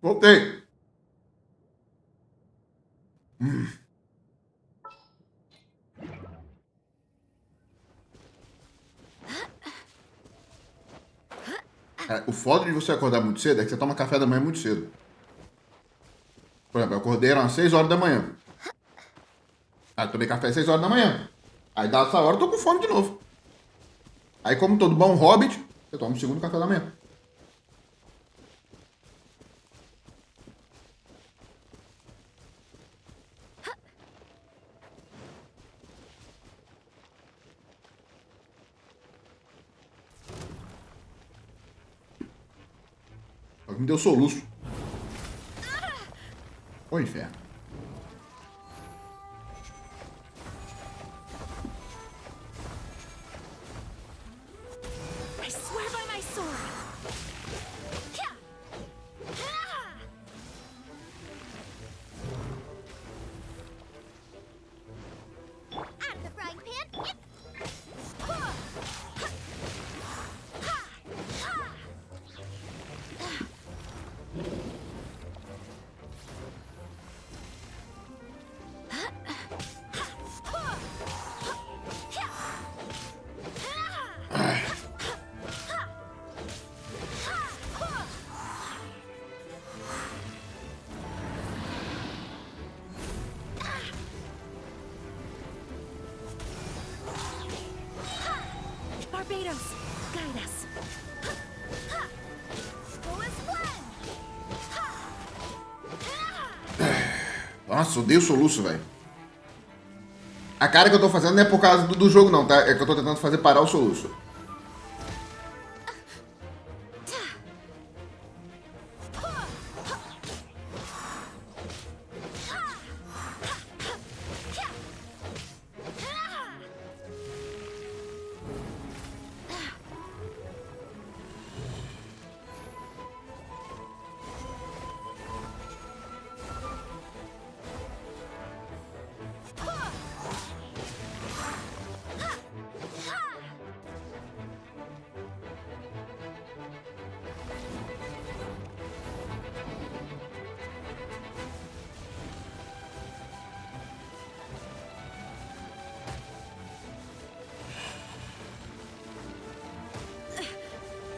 Voltei. Cara, o foda de você acordar muito cedo é que você toma café da manhã muito cedo. Por exemplo, eu acordei às 6 horas da manhã. Aí tomei café às 6 horas da manhã. Aí dá essa hora eu tô com fome de novo. Aí como todo bom hobbit, eu tomo o segundo café da manhã. Me deu soluço. Ô inferno. I swear by my sword. Out of the frying pan. Barbados, guide us. Nossa, odeio soluço, velho. A cara que eu tô fazendo não é por causa do jogo, não, tá? É que eu tô tentando fazer parar o soluço.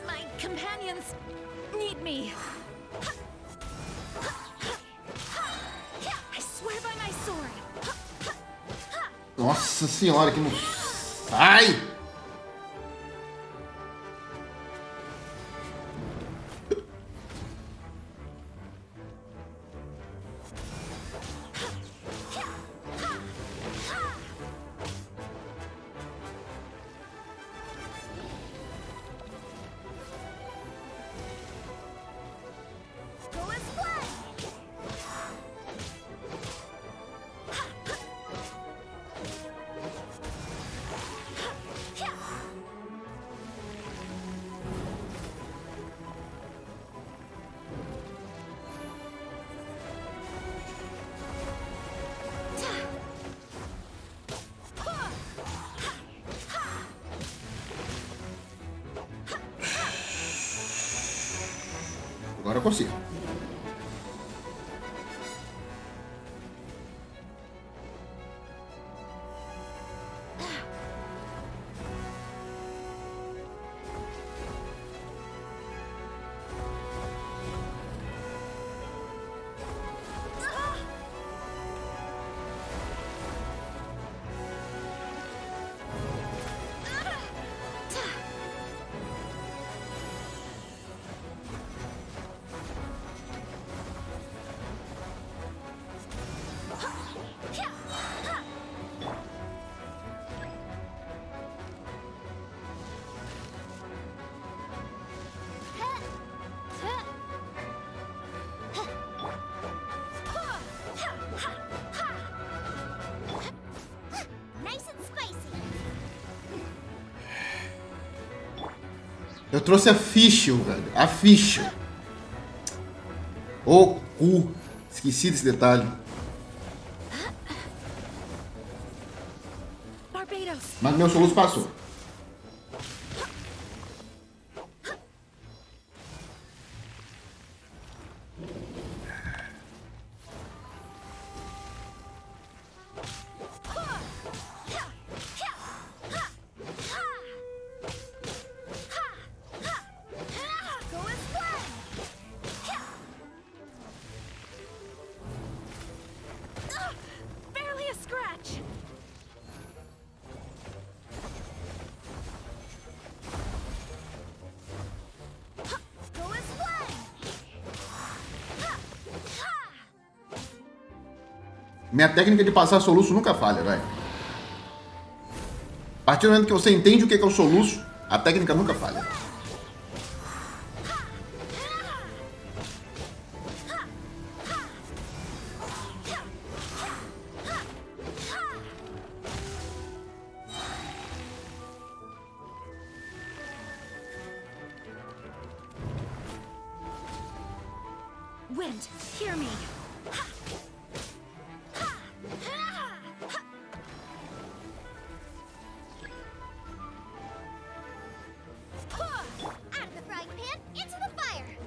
My companions need me. I swear by my sword. Nossa senhora, que não... Ai! Agora eu consigo. Eu trouxe a Fischl, velho. A Fischl. Ô, cu. Esqueci desse detalhe. Barbados. Mas meu soluço passou. Minha técnica de passar soluço nunca falha, velho. A partir do momento que você entende o que é o soluço, a técnica nunca falha. Wind, hear me. Out of the frying pan, into the fire.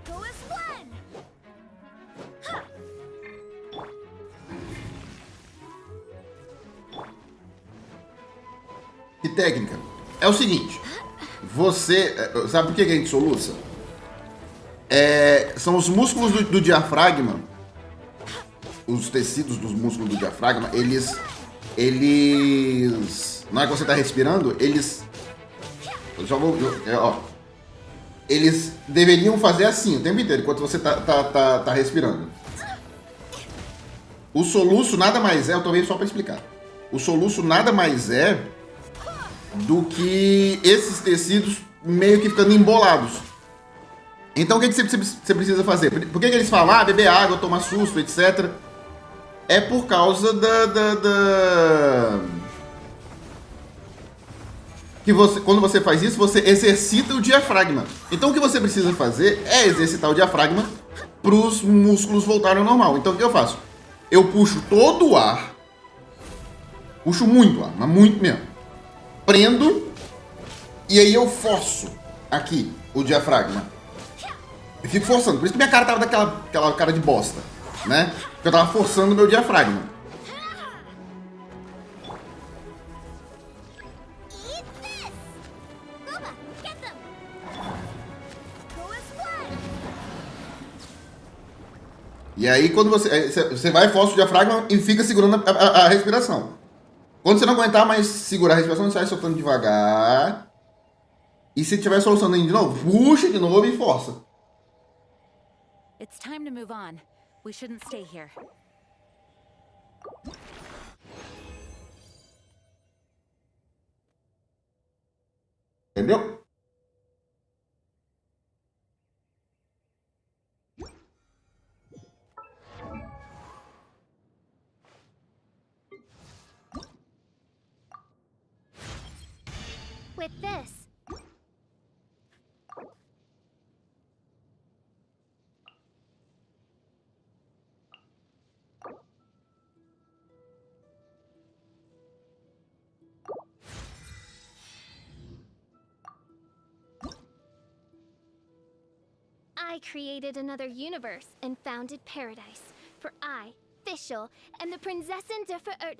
Go as one. Que técnica? É o seguinte. Você... Sabe por que a gente soluça? São os músculos do diafragma. Os tecidos dos músculos do diafragma, eles... Na hora que você tá respirando, eles... Eles deveriam fazer assim o tempo inteiro, enquanto você tá respirando. O soluço nada mais é... Eu tô meio só pra explicar. O soluço nada mais é do que esses tecidos meio que ficando embolados. Então o que você precisa fazer? Por que eles falam, beber água, tomar susto, etc. É por causa que você, quando você faz isso, você exercita o diafragma. Então o que você precisa fazer é exercitar o diafragma para os músculos voltarem ao normal. Então o que eu faço? Eu puxo todo o ar, puxo muito ar, mas muito mesmo. Prendo e aí eu forço aqui o diafragma. Eu fico forçando, por isso que minha cara tava daquela cara de bosta, né? Porque eu tava forçando o meu diafragma. Eat this. Booba, get them. Go as one. E aí quando você vai, força o diafragma e fica segurando a respiração. Quando você não aguentar mais segurar a respiração, você vai soltando devagar. E se estiver solucionando de novo, puxa de novo e força. It's time to move on. We shouldn't stay here. Entendeu? With this. I created another universe and founded paradise. For I, Fischl, and the Prinzessin der Verirrt...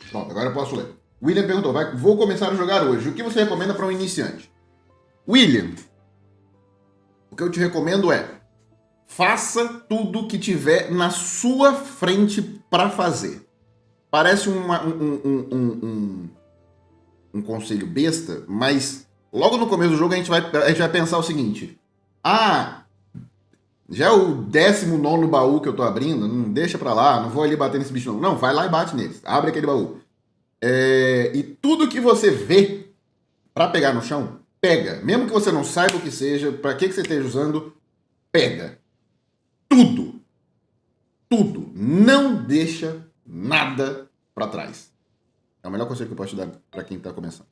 Pronto, agora eu posso ler. William perguntou, vou começar a jogar hoje. O que você recomenda para um iniciante? William, o que eu te recomendo é faça tudo que tiver na sua frente para fazer. Parece um conselho besta, mas logo no começo do jogo a gente vai pensar o seguinte. Já é o 19º baú que eu tô abrindo, não deixa pra lá, não vou ali bater nesse bicho não. Não, vai lá e bate neles, abre aquele baú. E tudo que você vê pra pegar no chão, pega. Mesmo que você não saiba o que seja, pra que você esteja usando, pega. Tudo. Tudo. Não deixa nada pra trás. É o melhor conselho que eu posso te dar pra quem tá começando.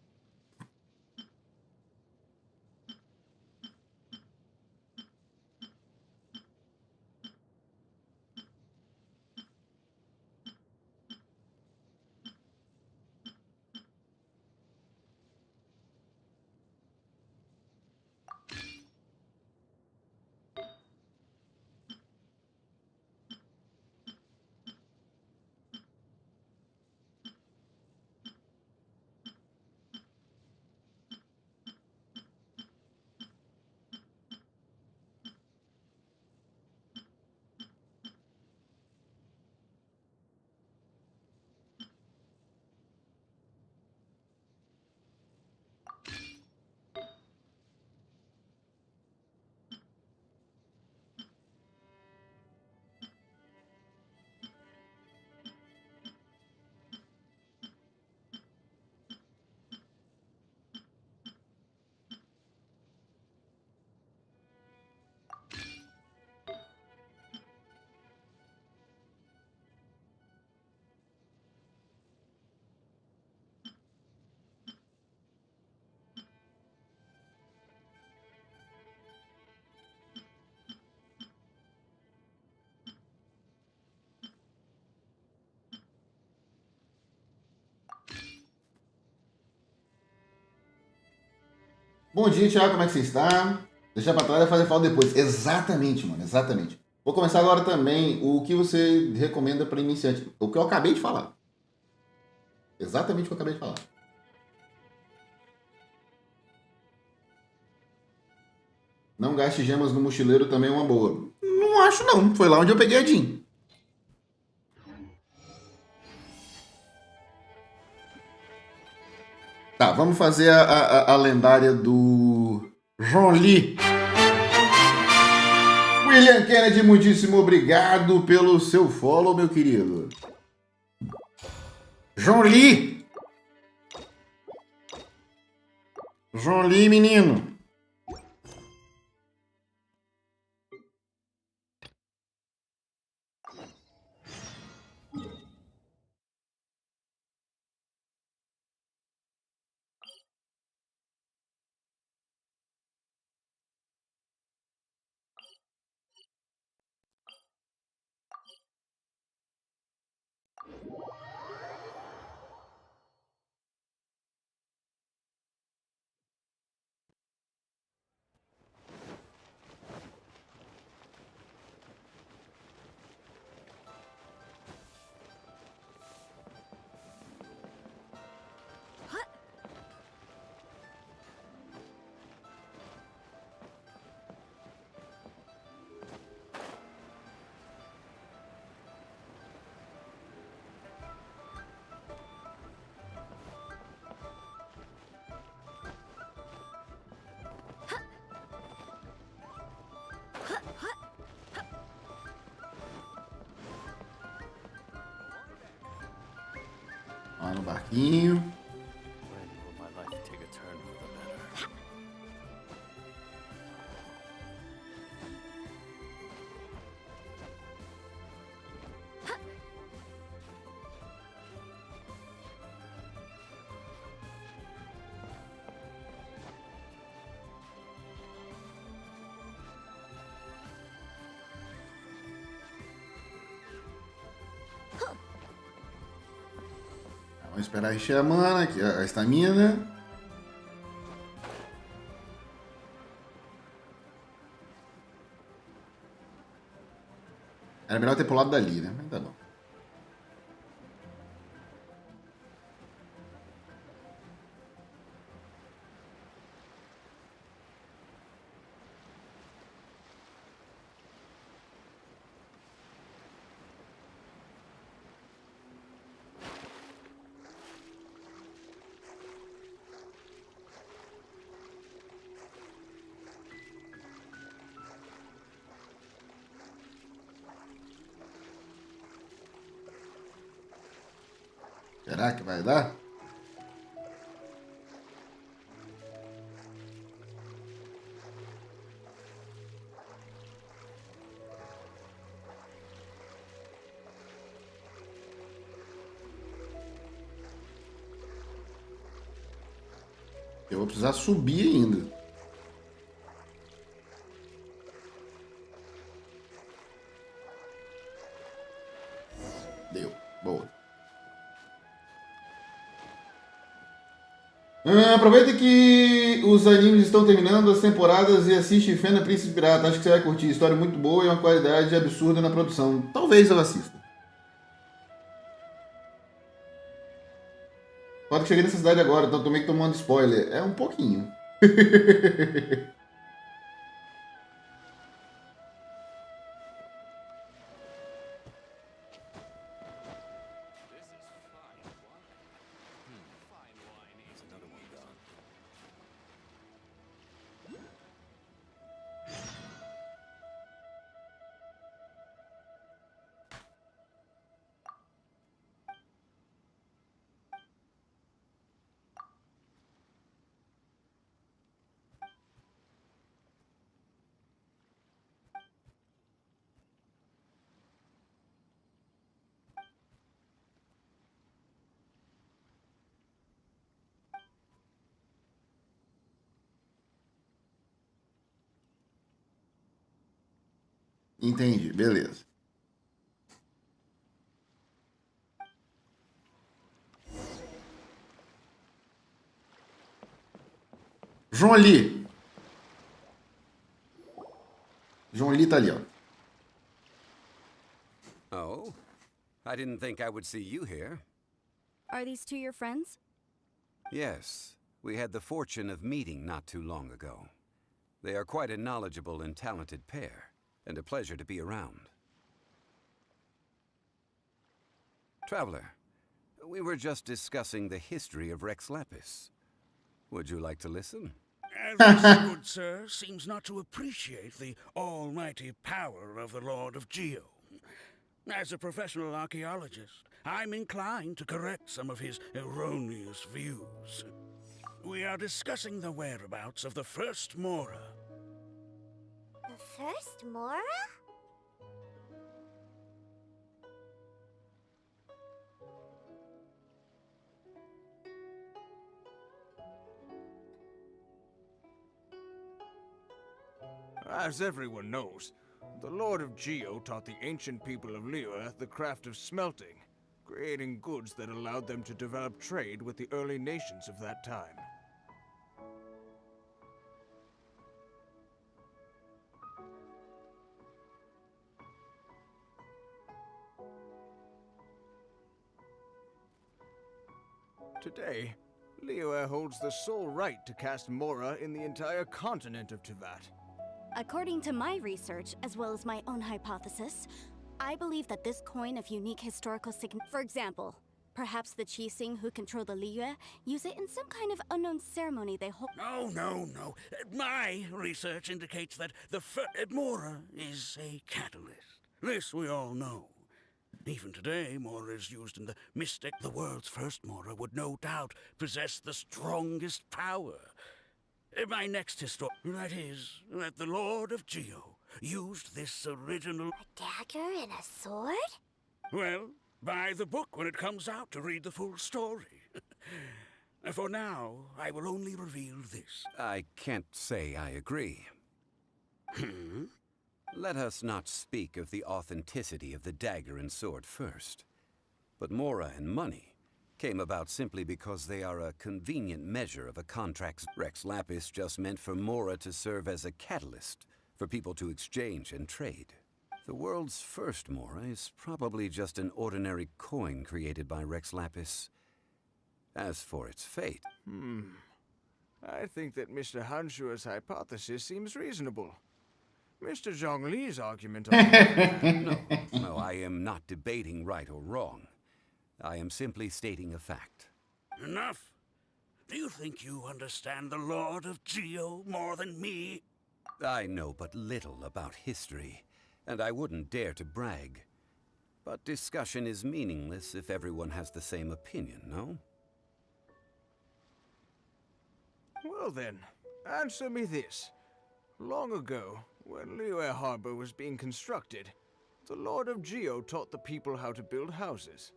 Bom dia, Thiago, como é que você está? Deixar pra trás e fazer falta depois. Exatamente, mano, exatamente. Vou começar agora também o que você recomenda para iniciante. O que eu acabei de falar. Exatamente o que eu acabei de falar. Não gaste gemas no mochileiro também é uma boa. Não acho não, foi lá onde eu peguei a Jean. Tá, vamos fazer a lendária do João Lee. William Kennedy, muitíssimo obrigado pelo seu follow, meu querido. João Lee. João Lee, menino. Lá no barquinho. When will my life take a turn for the better? Vamos esperar encher a mana, aqui, a estamina. Era melhor ter pulado dali, né? Mas tá bom. Será que vai dar? Eu vou precisar subir ainda. Deu. Boa. Aproveita que os animes estão terminando as temporadas e assiste Fena Príncipe Pirata. Acho que você vai curtir. História muito boa e uma qualidade absurda na produção. Talvez eu assista. Pode que cheguei nessa cidade agora, então tô meio que tomando spoiler. É um pouquinho. Another one gone. Entendi, beleza. João Lee. João Lee tá ali, ó. Oh? I didn't think I would see you here. Are these two your friends? Yes, we had the fortune of meeting not too long ago. They are quite a knowledgeable and talented pair, and a pleasure to be around. Traveler, we were just discussing the history of Rex Lapis. Would you like to listen? This good sir seems not to appreciate the almighty power of the Lord of Geo. As a professional archaeologist, I'm inclined to correct some of his erroneous views. We are discussing the whereabouts of the first Mora. The first Mora? As everyone knows, the Lord of Geo taught the ancient people of Liyue the craft of smelting, creating goods that allowed them to develop trade with the early nations of that time. Today, Liyue holds the sole right to cast Mora in the entire continent of Teyvat. According to my research, as well as my own hypothesis, I believe that this coin of unique historical significance. For example, perhaps the Qixing who control the Liyue use it in some kind of unknown ceremony they hold. No. My research indicates that the Mora is a catalyst. This we all know. Even today, Mora is used in the mystic. The world's first Mora would no doubt possess the strongest power. My next history, that is, that the Lord of Geo used this original... A dagger and a sword? Well, buy the book when it comes out to read the full story. For now, I will only reveal this. I can't say I agree. Let us not speak of the authenticity of the dagger and sword first. But Mora and money came about simply because they are a convenient measure of a contract's. Rex Lapis just meant for Mora to serve as a catalyst for people to exchange and trade. The world's first Mora is probably just an ordinary coin created by Rex Lapis. As for its fate... I think that Mr. Hanshua's hypothesis seems reasonable. Mr. Zhongli's argument on... No, I am not debating right or wrong. I am simply stating a fact. Enough. Do you think you understand the Lord of Geo more than me? I know but little about history, and I wouldn't dare to brag. But discussion is meaningless if everyone has the same opinion, no? Well then, answer me this. Long ago, when Liyue Harbor was being constructed, the Lord of Geo taught the people how to build houses.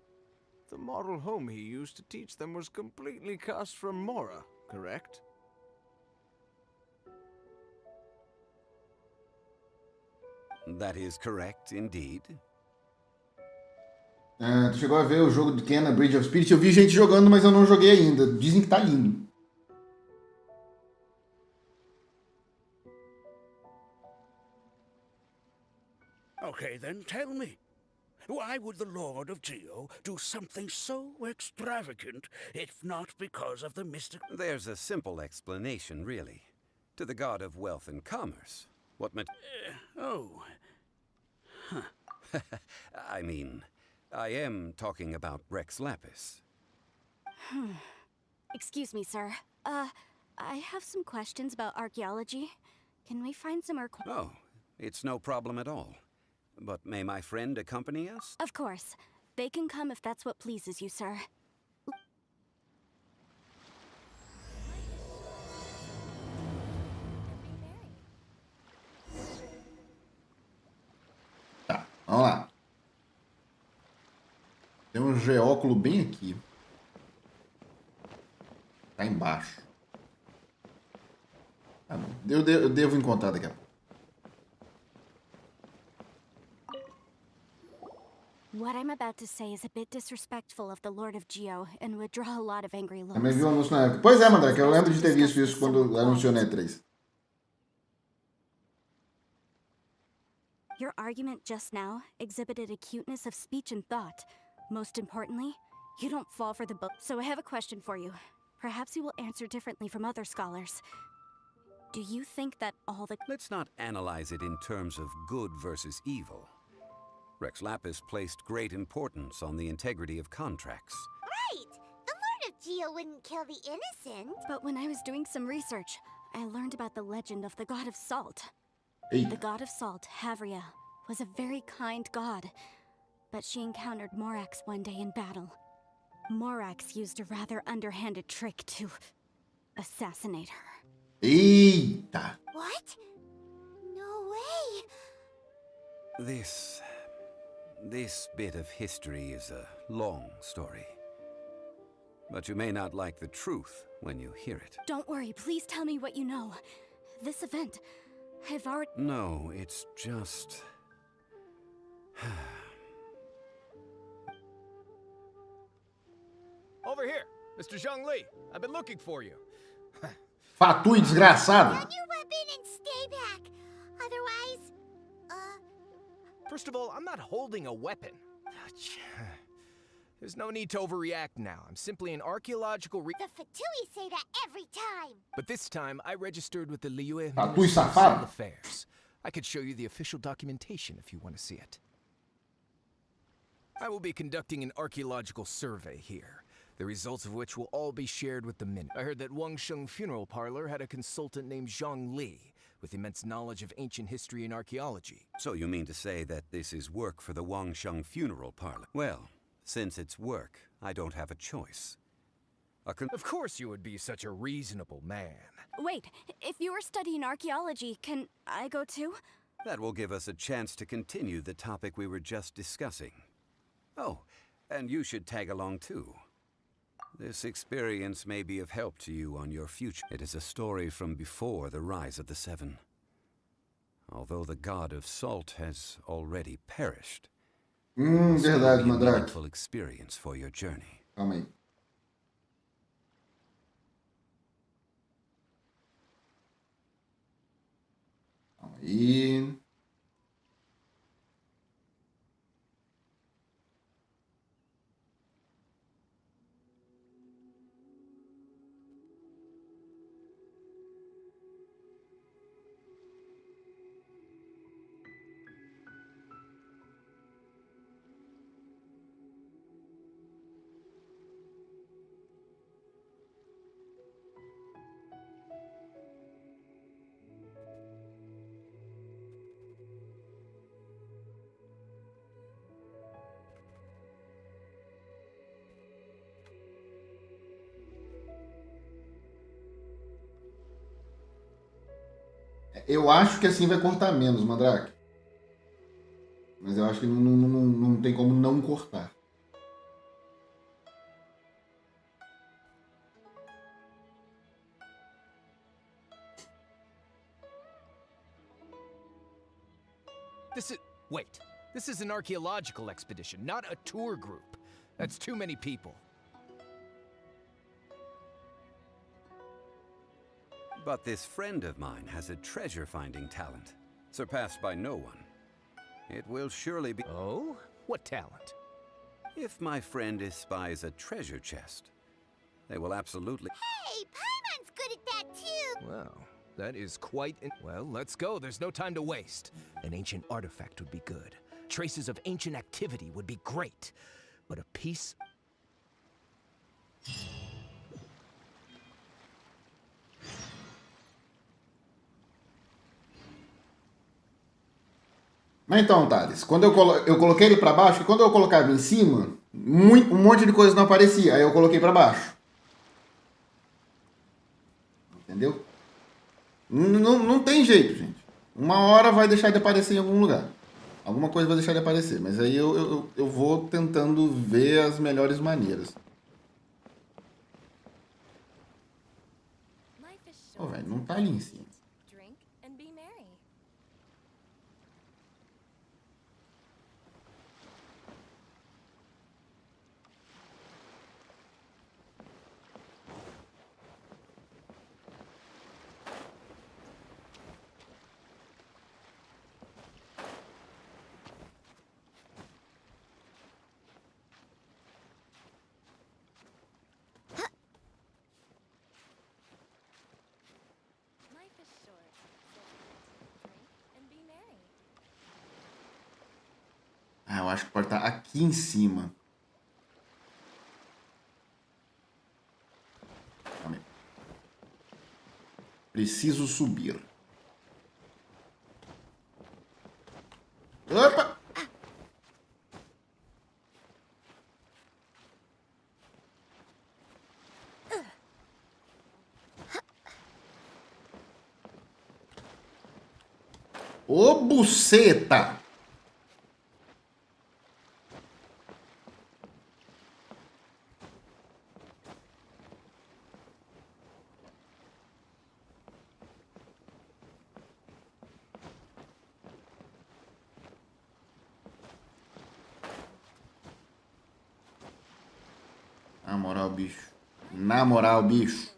The model home he used to teach them was completely cast from Mora, correct? That is correct, indeed. Tu chegou a ver o jogo de Kenna, Bridge of Spirit? Eu vi gente jogando, mas eu não joguei ainda. Dizem que tá lindo. Okay, then tell me. Why would the Lord of Geo do something so extravagant, if not because of the mystic... There's a simple explanation, really. To the god of wealth and commerce. What I mean, I am talking about Rex Lapis. Excuse me, sir. I have some questions about archaeology. Can we find some more... Oh, it's no problem at all. But may my friend accompany us? Of course. They can come if that's what pleases you, sir. Tá, vamos lá. Tem um geóculo bem aqui. Tá embaixo. Tá bom. Eu devo encontrar daqui a pouco. What I'm about to say is a bit disrespectful of the Lord of Geo and would draw a lot of angry looks. Também vi o anúncio na época. Pois é, Mandrake, eu lembro de ter visto isso quando anunciou na E3. Your argument just now exhibited acuteness of speech and thought. Most importantly, you don't fall for the book. So I have a question for you. Perhaps you will answer differently from other scholars. Do you think that all the... Let's not analyze it in terms of good versus evil. Rex Lapis placed great importance on the integrity of contracts. Right! The Lord of Geo wouldn't kill the innocent. But when I was doing some research, I learned about the legend of the god of salt. Hey. The god of salt, Havria, was a very kind god. But she encountered Morax one day in battle. Morax used a rather underhanded trick to assassinate her. Eita! What? No way! This bit of history is a long story. But you may not like the truth when you hear it. Don't worry, please tell me what you know. This event, I've already... No, it's just... Over here, Mr. Zhongli. I've been looking for you. Fatui desgraçado. Get your weapon and stay back. Otherwise, First of all, I'm not holding a weapon. There's no need to overreact now. I'm simply an archaeological the Fatui say that every time. But this time, I registered with the Liyue Fatui Ministry of safado. Civil Affairs. I could show you the official documentation if you want to see it. I will be conducting an archaeological survey here, the results of which will all be shared with the Min. I heard that Wangsheng Funeral Parlor had a consultant named Zhang Li, with immense knowledge of ancient history and archaeology. So you mean to say that this is work for the Wangsheng Funeral Parlor? Well, since it's work, I don't have a choice. Of course you would be such a reasonable man. Wait, if you were studying archaeology, can I go too? That will give us a chance to continue the topic we were just discussing. Oh, and you should tag along too. This experience may be of help to you on your future. It is a story from before the rise of the Seven. Although the god of salt has already perished. Verdade, a Mandrake. meaningful experience for your journey. Calma aí. Calma aí. Eu acho que assim vai cortar menos, Mandrake. Mas eu acho que não tem como não cortar. Wait, this is an archaeological expedition, not a tour group. That's too many people. But this friend of mine has a treasure-finding talent, surpassed by no one. It will surely be... Oh? What talent? If my friend espies a treasure chest, they will absolutely... Hey, Paimon's good at that too. Well, that is quite... Well, let's go. There's no time to waste. An ancient artifact would be good. Traces of ancient activity would be great. But a piece... Mas então, Thales, quando eu coloquei ele pra baixo, quando eu colocava em cima, um monte de coisa não aparecia. Aí eu coloquei pra baixo. Entendeu? Não tem jeito, gente. Uma hora vai deixar de aparecer em algum lugar. Alguma coisa vai deixar de aparecer. Mas aí eu vou tentando ver as melhores maneiras. Ô, velho, não tá ali em cima. eu acho que pode estar aqui em cima. Calma aí. Preciso subir. Opa! Ô, buceta! Na moral, bicho. Na moral, bicho.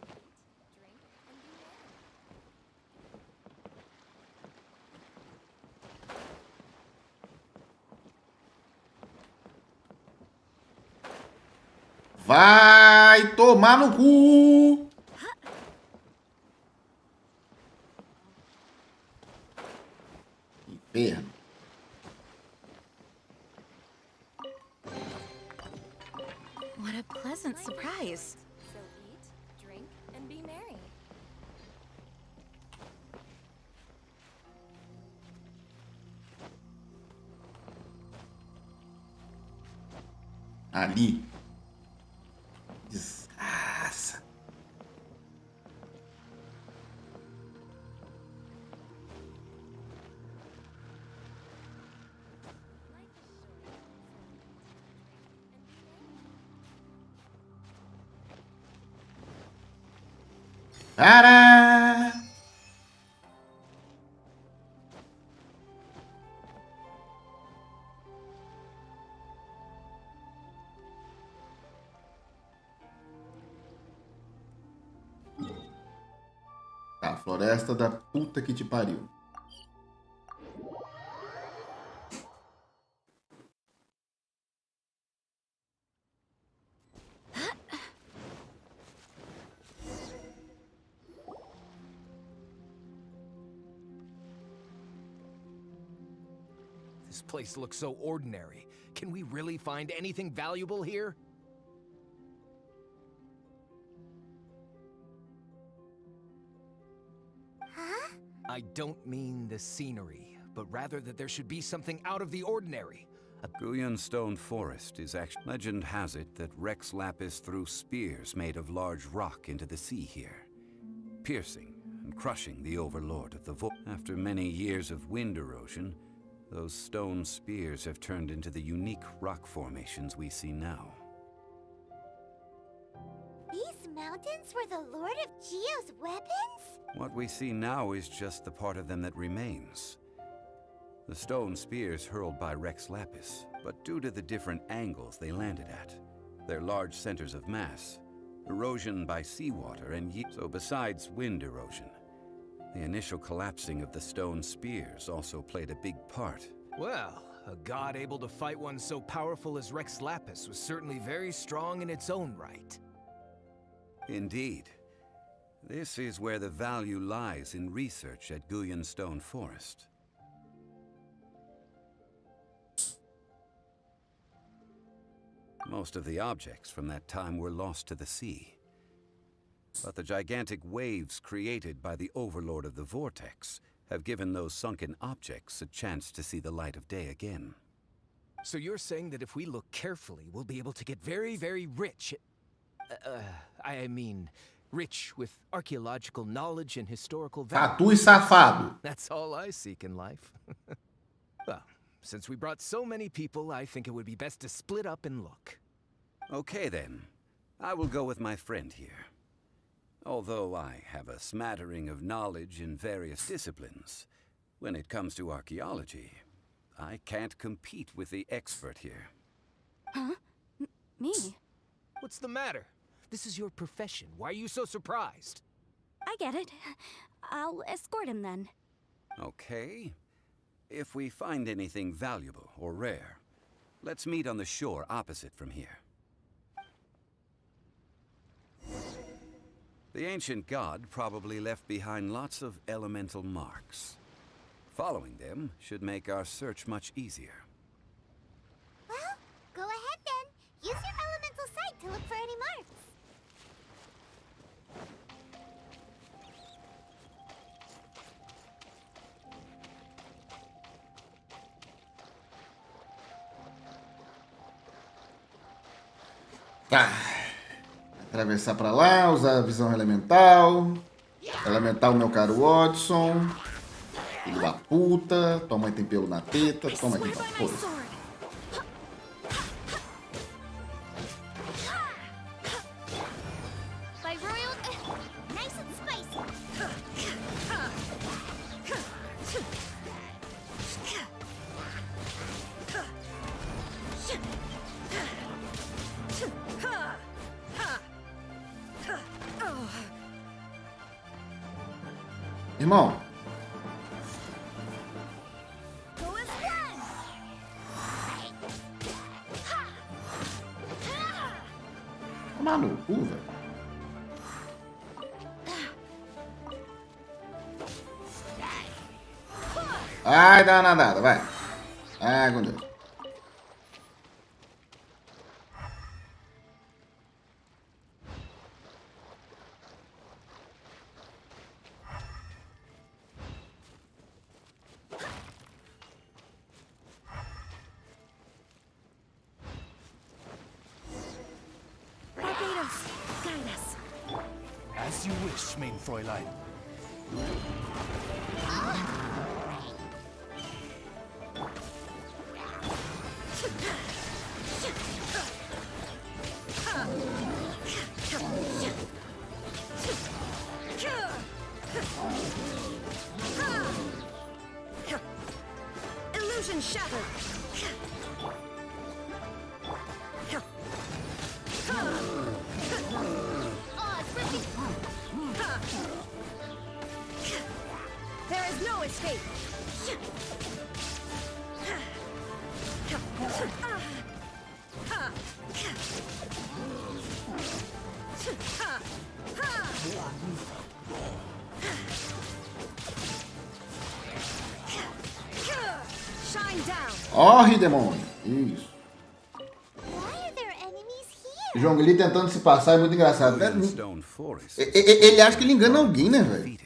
Vai tomar no cu! Inferno. What a pleasant surprise. So eat, drink, and be merry. Ali. Desgraça. Para! Tá, floresta da puta que te pariu. This place looks so ordinary. Can we really find anything valuable here? Huh? I don't mean the scenery, but rather that there should be something out of the ordinary. Guyan Stone Forest is actually... Legend has it that Rex Lapis threw spears made of large rock into the sea here, piercing and crushing the overlord of the void. After many years of wind erosion, those stone spears have turned into the unique rock formations we see now. These mountains were the Lord of Geo's weapons? What we see now is just the part of them that remains. The stone spears hurled by Rex Lapis, but due to the different angles they landed at, their large centers of mass, erosion by seawater, and so besides wind erosion, the initial collapsing of the stone spears also played a big part. Well, a god able to fight one so powerful as Rex Lapis was certainly very strong in its own right. Indeed. This is where the value lies in research at Guyan Stone Forest. Most of the objects from that time were lost to the sea. But the gigantic waves created by the Overlord of the Vortex have given those sunken objects a chance to see the light of day again. So you're saying that if we look carefully, we'll be able to get very, very rich. I mean, rich with archaeological knowledge and historical value. Tatu e safado. That's all I seek in life. Well, since we brought so many people, I think it would be best to split up and look. Okay then. I will go with my friend here. Although I have a smattering of knowledge in various disciplines, when it comes to archaeology, I can't compete with the expert here. Huh? Me? What's the matter? This is your profession. Why are you so surprised? I get it. I'll escort him then. Okay. If we find anything valuable or rare, let's meet on the shore opposite from here. The ancient god probably left behind lots of elemental marks. Following them should make our search much easier. Tá. Atravessar pra lá, usar a visão elemental. Elemental, meu caro Watson. Filho da puta. Tua mãe tem pelo na teta. Toma aqui, então. Foda-se. By royal, nice and spicy. Irmão. Go as one. Tomar no cu, velho. Ai, dá nada, vai. Ai, com Deus. Barbados, guide us. As you wish, mein Fräulein. Illusion shattered. There is no escape. Shine down. Corre, demônio. Isso. Why are there enemies here? João Glee tentando se passar é muito engraçado. Ele acha que ele engana alguém, né, velho?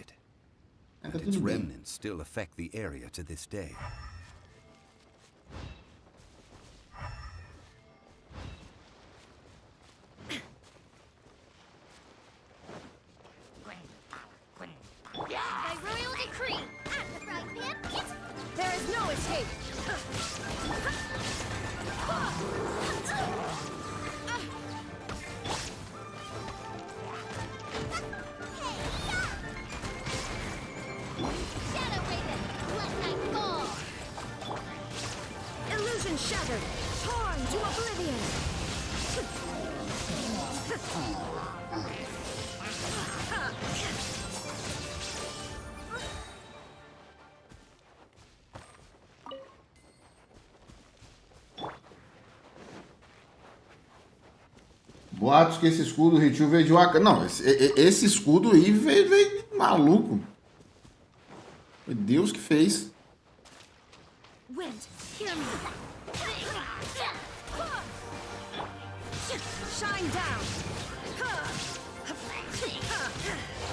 Tá Its tudo bem. remnants still affect the area to this day. By royal decree, at the frying pan, There is no escape. Shadow Raven, let night fall. Illusion shattered. Torn to oblivion. Boatos que esse escudo Ritiu veio de Waka. Não, esse escudo aí veio maluco. Foi Deus que fez. Wind, hear me. Shine down.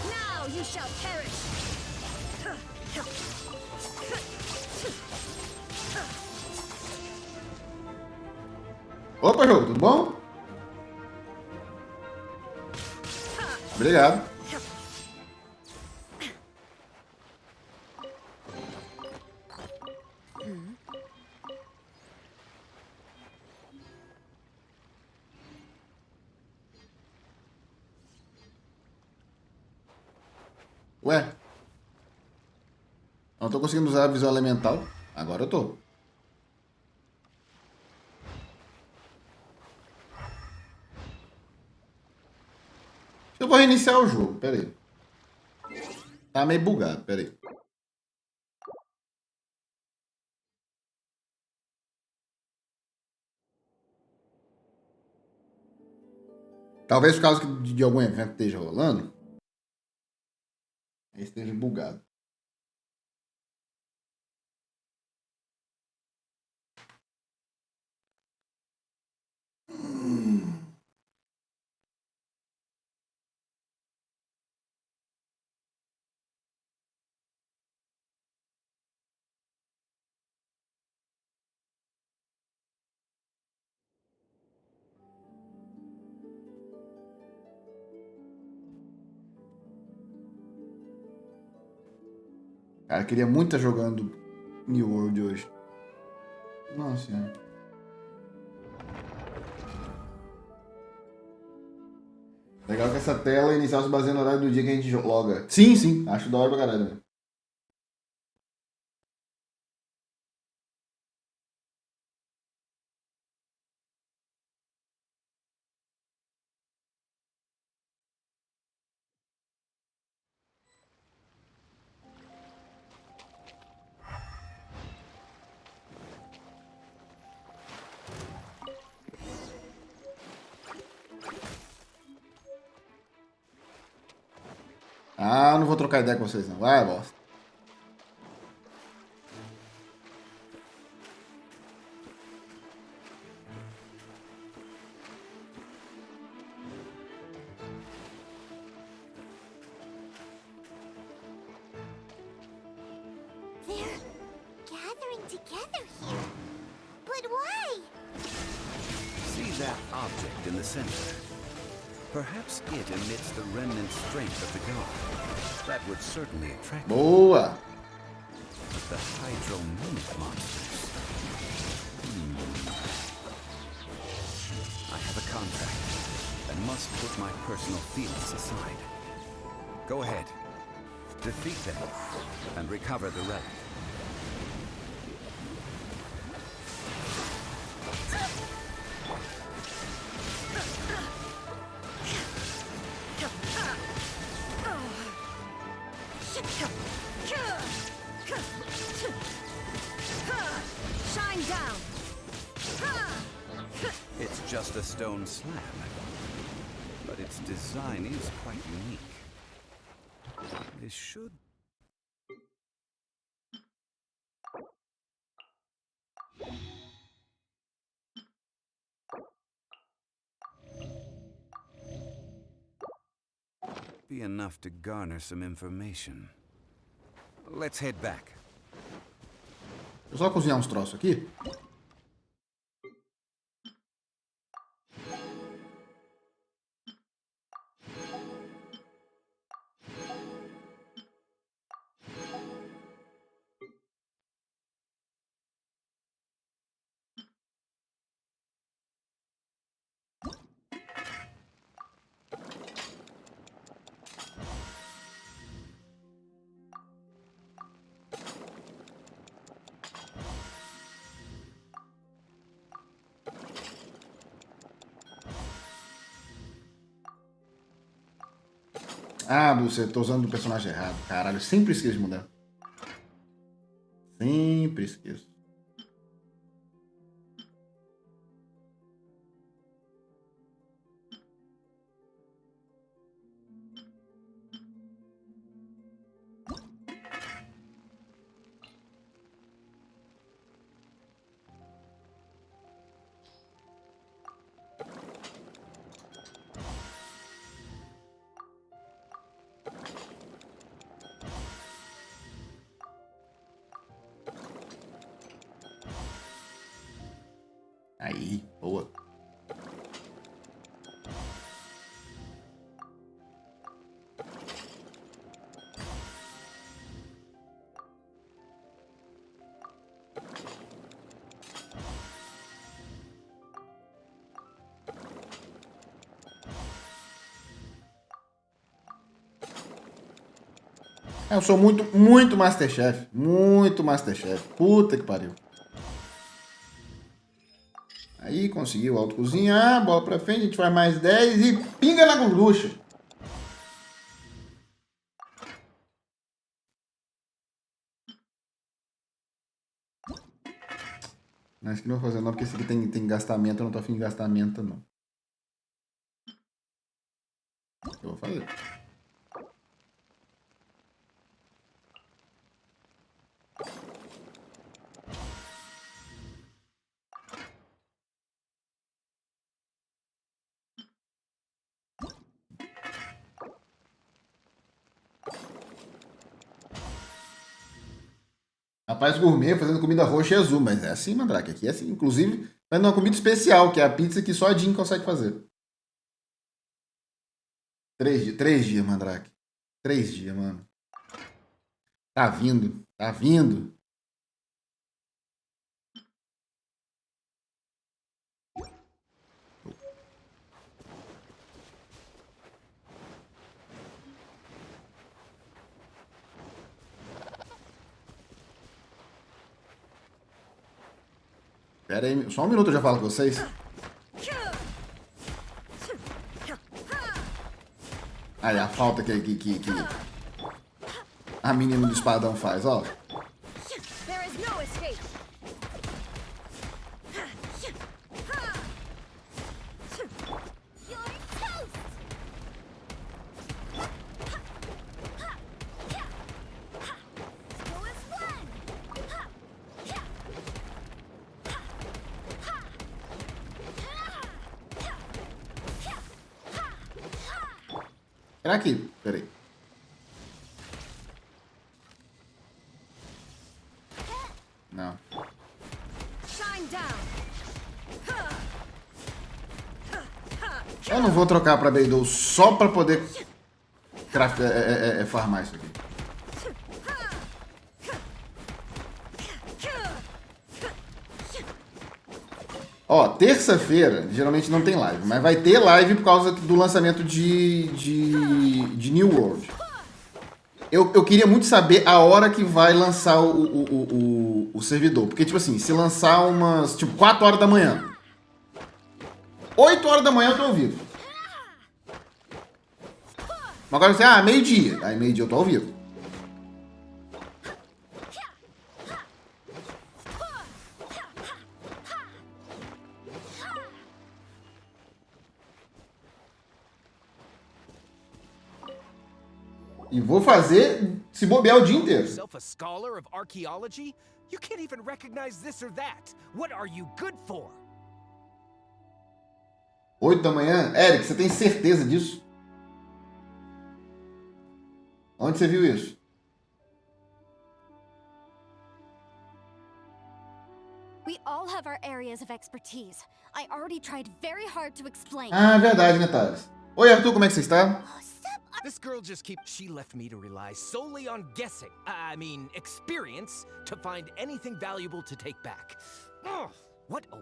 Now you shall perish. Opa, jogo, tudo bom? Obrigado. Ué? Não tô conseguindo usar a visão elemental. Agora eu tô. Eu vou reiniciar o jogo, pera aí. Tá meio bugado, pera aí. Talvez por causa de algum evento esteja rolando. Aí esteja bugado. Cara, queria muito estar jogando New World hoje. Nossa senhora. Legal que essa tela inicial se baseia no horário do dia que a gente loga. Sim, sim. Acho da hora pra caralho, né? Ah, não vou trocar ideia com vocês não. Vai, bosta. They're gathering together here. But why? See that object in the center? Perhaps it emits the remnant strength of the god. That would certainly attract them. Boa! But the hydro-mimic monsters. I have a contract and must put my personal feelings aside. Go ahead. Defeat them and recover the relic. Shine down. It's just a stone slab, but its design is quite unique. This should... be enough to garner some information. Let's head back. Deixa eu só cozinhar uns troços aqui. Ah, você tô usando o personagem errado. Caralho, eu sempre esqueço de mudar. Sempre esqueço. Aí, boa. Eu sou muito Masterchef. Muito Masterchef. Puta que pariu. Aí conseguiu auto-cozinhar, bola pra frente, a gente faz mais 10 e pinga na gorducha. Mas acho que não vou fazer não, porque esse aqui tem gastamento, eu não tô afim de gastamento não. Eu vou fazer. Rapaz gourmet fazendo comida roxa e azul, mas é assim, Mandrake, aqui é assim. Inclusive, fazendo uma comida especial, que é a pizza que só a Jean consegue fazer. 3 dias, Mandrake. 3 dias, mano. Tá vindo. Tá vindo. Pera aí, só um minuto eu já falo com vocês. Aí, a falta que a menina do espadão faz, ó. There is no escape. Será que... Peraí. Não. Shine down. Eu não vou trocar pra Beidou só pra poder farmar isso aqui. Ó, terça-feira geralmente não tem live, mas vai ter live por causa do lançamento de New World. Eu queria muito saber a hora que vai lançar o servidor. Porque, tipo assim, se lançar umas, tipo, 4 horas da manhã. 8 horas da manhã eu tô ao vivo. Mas agora você, meio-dia. Aí meio-dia eu tô ao vivo. E vou fazer, se bobear, o dia inteiro. Yourself a scholar of archaeology? You can't even recognize this or that. What are you good for? 8 da manhã? Eric, você tem certeza disso? Onde você viu isso? We all have our areas of expertise. I already tried very hard to explain. Ah, verdade, né, Thales? Oi, Arthur, como é que você está? This girl just She left me to rely solely on guessing. I mean, experience to find anything valuable to take back. Ugh, what? Oh.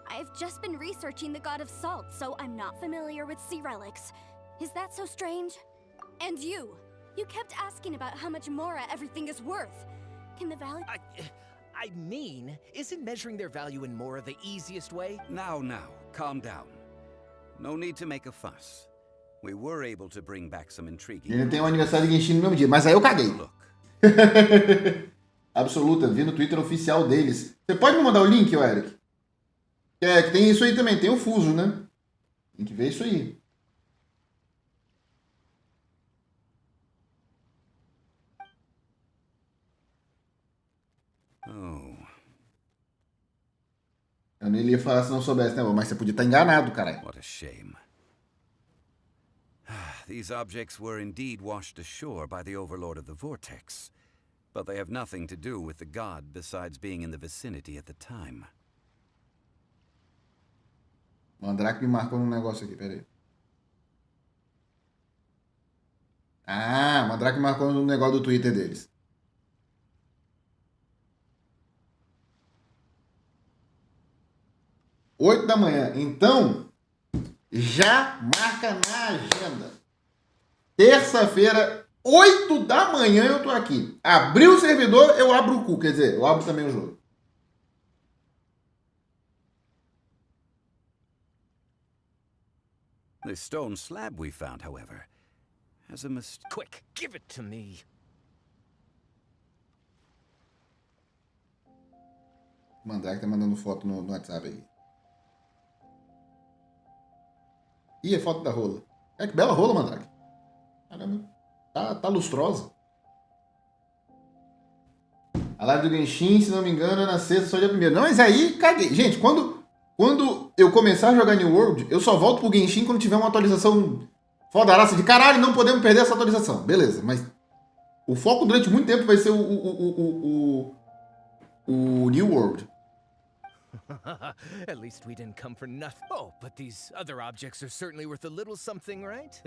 I've just been researching the god of salt, so I'm not familiar with sea relics. Is that so strange? And you kept asking about how much Mora everything is worth. Can the value... I mean, isn't measuring their value in Mora the easiest way? Now, calm down. No need to make a fuss. We were able to bring back some intriguing... Ele tem um aniversário de Genshin no mesmo dia, mas aí eu caguei. Absoluta, vi no Twitter oficial deles. Você pode me mandar o link, Eric? Que tem isso aí também, tem o fuso, né? Tem que ver isso aí. Oh. Eu nem ia falar se não soubesse, né? Mas você podia estar enganado, caralho. What a shame. These objects were indeed washed ashore by the Overlord of the Vortex, but they have nothing to do with the god besides being in the vicinity at the time. Mandrake me marcou num negócio aqui, peraí. Ah, Mandrake me marcou num negócio do Twitter deles. Oito da manhã. Então, já marca na agenda. Terça-feira, 8 da manhã eu tô aqui. Abriu o servidor, eu abro o cu. Quer dizer, eu abro também o jogo. The stone slab we found, however, has a Quick, give it to me. Mandrake tá mandando foto no WhatsApp aí. Ih, é foto da rola. É que bela rola, Mandrake. Caramba. Tá lustrosa. A live do Genshin, se não me engano, é na sexta, só dia primeiro. Não, mas aí, caguei. Gente, quando eu começar a jogar New World, eu só volto pro Genshin quando tiver uma atualização fodaraça de caralho, não podemos perder essa atualização. Beleza, mas o foco durante muito tempo vai ser o New World. At least we didn't come for nothing. Oh, but these other objects are certainly worth a little something, right?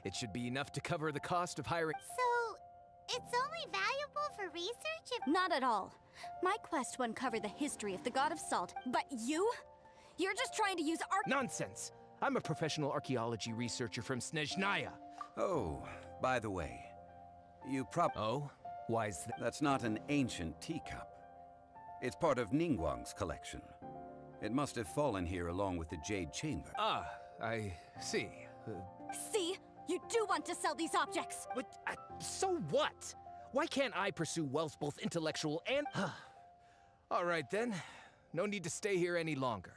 It should be enough to cover the cost of hiring... So, It's only valuable for research if... Not at all. My quest to uncover the history of the god of salt, but you? You're just trying to use Nonsense! I'm a professional archaeology researcher from Snezhnaya. Oh, by the way, Oh? Why is that? That's not an ancient teacup. It's part of Ningguang's collection. It must have fallen here along with the Jade Chamber. Ah, I see. See? You do want to sell these objects! But, so what? Why can't I pursue wealth both intellectual and... All right then. No need to stay here any longer.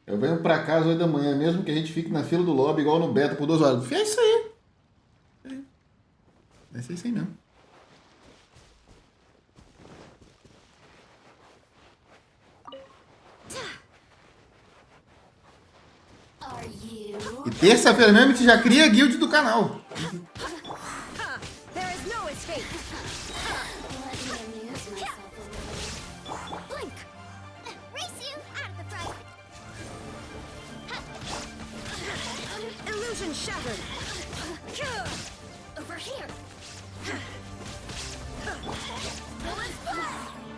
Eu venho pra casa às 8 da manhã, mesmo que a gente fique na fila do lobby igual no beta por 2 horas. É isso aí. Vai ser isso aí mesmo. E terça-feira mesmo a gente já cria a guild do canal. There is no escape. Blink! Race you out of the front! Illusion shattered. Over here!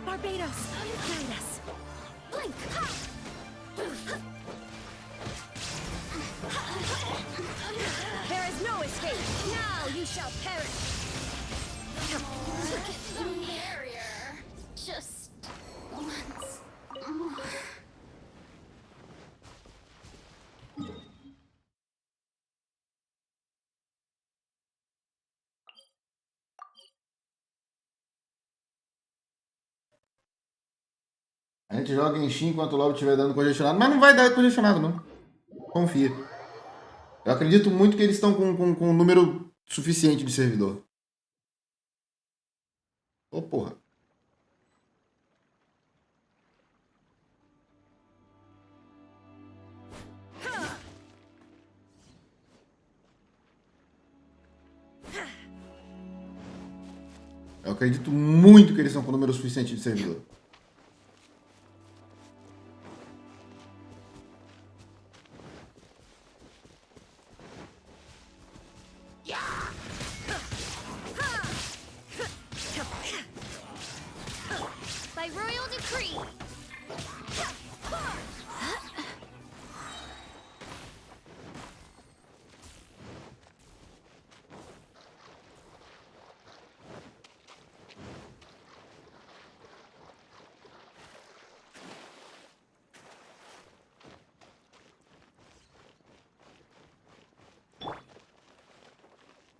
Barbados, guide us. Blink! There is no escape. Now you shall perish. Look at the barrier. Just once more. A gente joga Genshin enquanto o lobby estiver dando congestionado, mas não vai dar congestionado não. Confia. Eu acredito muito que eles estão com um número suficiente de servidor. Ô, porra. Eu acredito muito que eles estão com um número suficiente de servidor. By royal decree.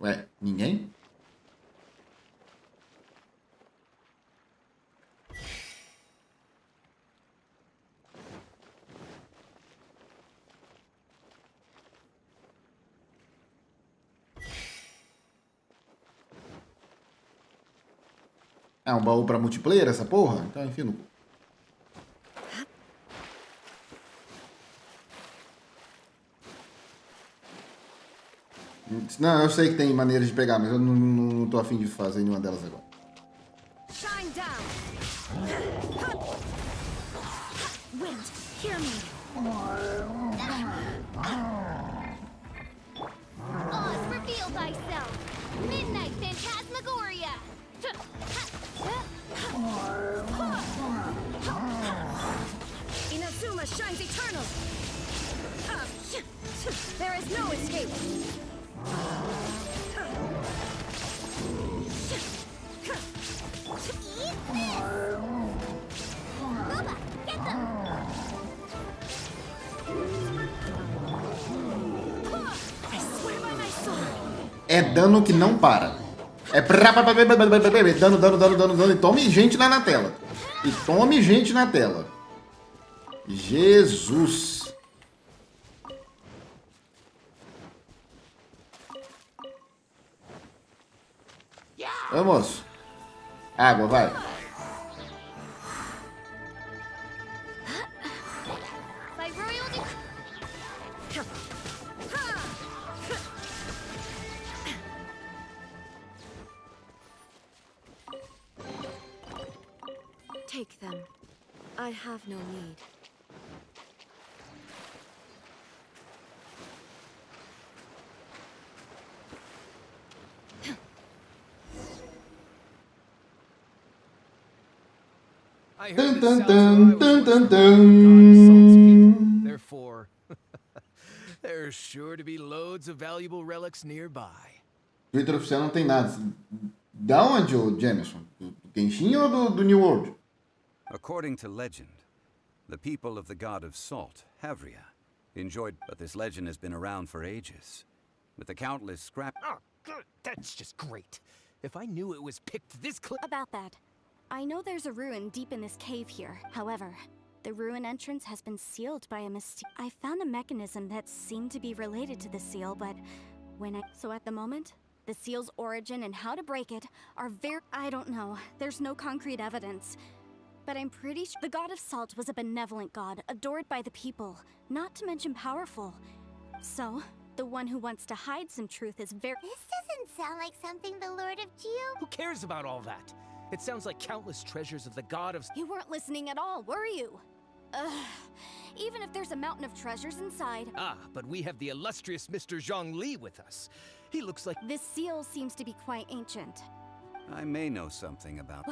Ué, ninguém? É um baú pra multiplayer essa porra? Então, enfim. Não, eu sei que tem maneiras de pegar, mas eu não tô afim de fazer nenhuma delas agora. Shine down. Wind, hear me. Oz, reveal thyself. Midnight Phantasmagoria. Inazuma shines eternal. There is no escape. Bubba, get them! I swear by my sword. É dano que não para. É dano. E tome gente lá na tela. E tome gente na tela. Jesus. Vamos. Água, vai. By royal decree. Take them. I have no need. I Dun, heard dun, that dun, Salazar dun, was dun, once the lord of the god of Salt's people. dun. Therefore, there's sure to be loads of valuable relics nearby. Twitter oficial não tem nada. Da onde, ô Jameson? Do Genshin ou do New World? According to legend, the people of the god of salt, Havria, enjoyed, but this legend has been around for ages, with the countless scrap. Oh, good. That's just great. If I knew it was picked this About that, I know there's a ruin deep in this cave here. However, the ruin entrance has been sealed by a I found a mechanism that seemed to be related to the seal, but So at the moment, the seal's origin and how to break it are I don't know. There's no concrete evidence. But I'm pretty sure the god of salt was a benevolent god, adored by the people, not to mention powerful. So, the one who wants to hide some truth is This doesn't sound like something the Lord of Geo... Who cares about all that? It sounds like countless treasures of the god of... You weren't listening at all, were you? Even if there's a mountain of treasures inside... Ah, but we have the illustrious Mr. Zhongli with us. He looks like... This seal seems to be quite ancient. I may know something about...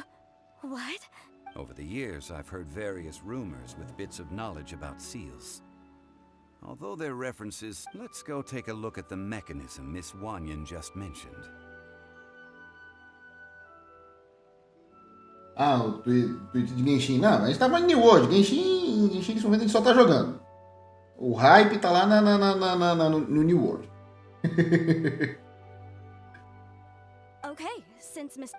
What? Over the years, I've heard various rumors with bits of knowledge about seals. Although they're references, let's go take a look at the mechanism Miss Wanyan just mentioned. Ah, o tweet de Genshin. Não, a gente tava em New World. Genshin nesse momento a gente só tá jogando. O hype tá lá no New World. Okay, since Miss...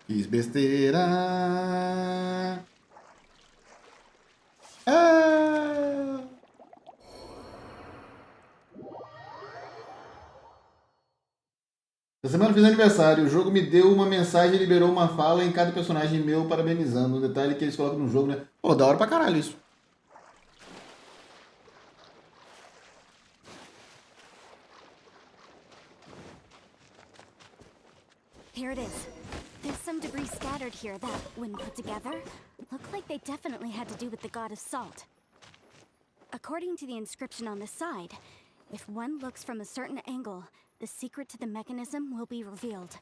Fiz besteira. Ah. Essa semana eu fiz aniversário. O jogo me deu uma mensagem e liberou uma fala em cada personagem meu parabenizando. Um detalhe que eles colocam no jogo, né? Pô, da hora pra caralho isso. Here it is. There's some debris scattered here that, when put together, look like they definitely had to do with the god of salt. According to the inscription on the side, if one looks from a certain angle, the secret to the mechanism will be revealed.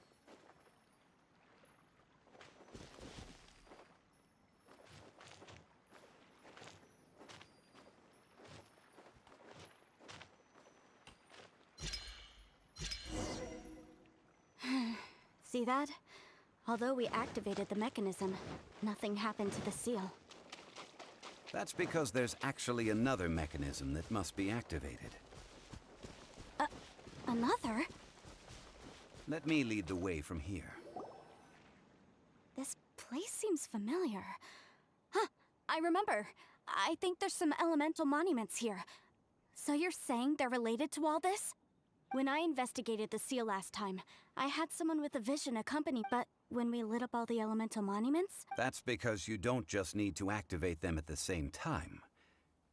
See that? Although we activated the mechanism, nothing happened to the seal. That's because there's actually another mechanism that must be activated. Another? Let me lead the way from here. This place seems familiar. Huh, I remember. I think there's some elemental monuments here. So you're saying they're related to all this? When I investigated the seal last time, I had someone with a vision accompany, but when we lit up all the elemental monuments? That's because you don't just need to activate them at the same time.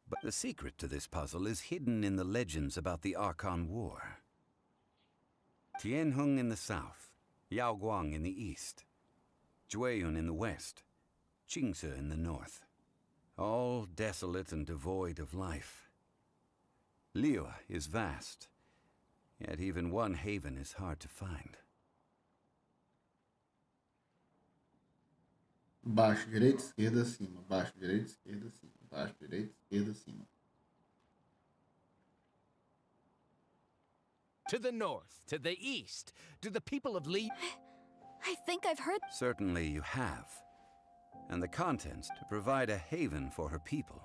But the secret to this puzzle is hidden in the legends about the Archon War. Tianheng in the south, Yaoguang in the east, Jueyun in the west, Qingce in the north. All desolate and devoid of life. Liyue is vast, yet even one haven is hard to find. Baixo, direita, esquerda, cima. Baixo, direita, esquerda, cima. Baixo, direita, esquerda, cima. To the north, to the east, do the people of Li... I think I've heard... Certainly you have. And the contents to provide a haven for her people.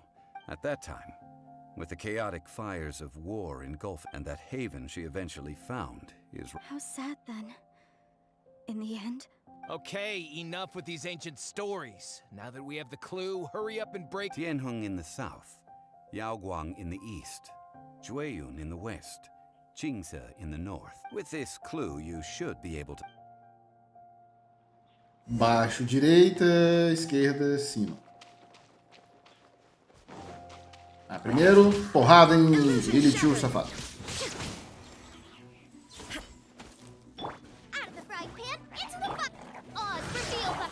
At that time, with the chaotic fires of war engulfed, and that haven she eventually found is... How sad then. In the end... Okay, enough with these ancient stories. Now that we have the clue, hurry up and break... Tianheng in the south, Yaoguang in the east, Jueyun in the west, Qingce in the north. With this clue, you should be able to... Baixo, direita, esquerda, cima. Ah, primeiro, porrada em Lilith, safado. Out of the frying pan, into the butt. Oz, reveal the...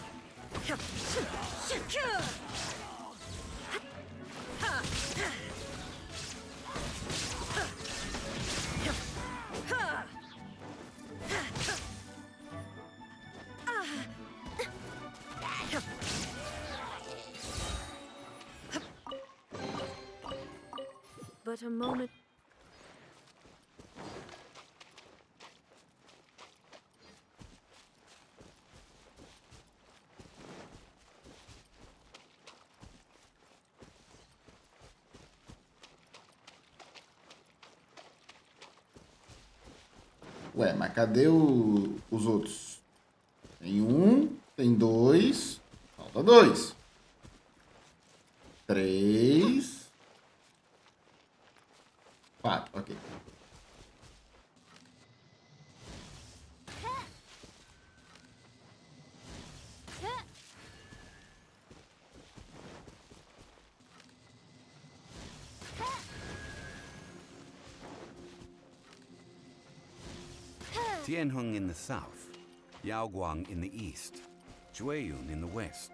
But a moment. Ué, mas cadê os outros? Tem um, tem dois. Falta dois. 3. 4, ok. Tianheng in the south, Yaoguang in the east, Jueyun in the west,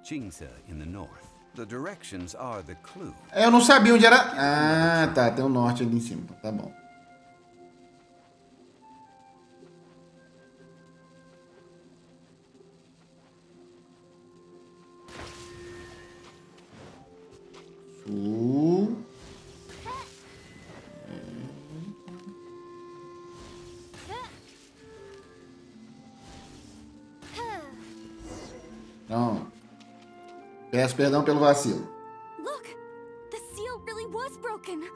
Qingse in the north. The directions are the clue. Eu não sabia onde era. Ah, tá. Tem o norte ali em cima. Tá bom. Sul. Não. Peço perdão pelo vacilo. Look! The seal really was broken!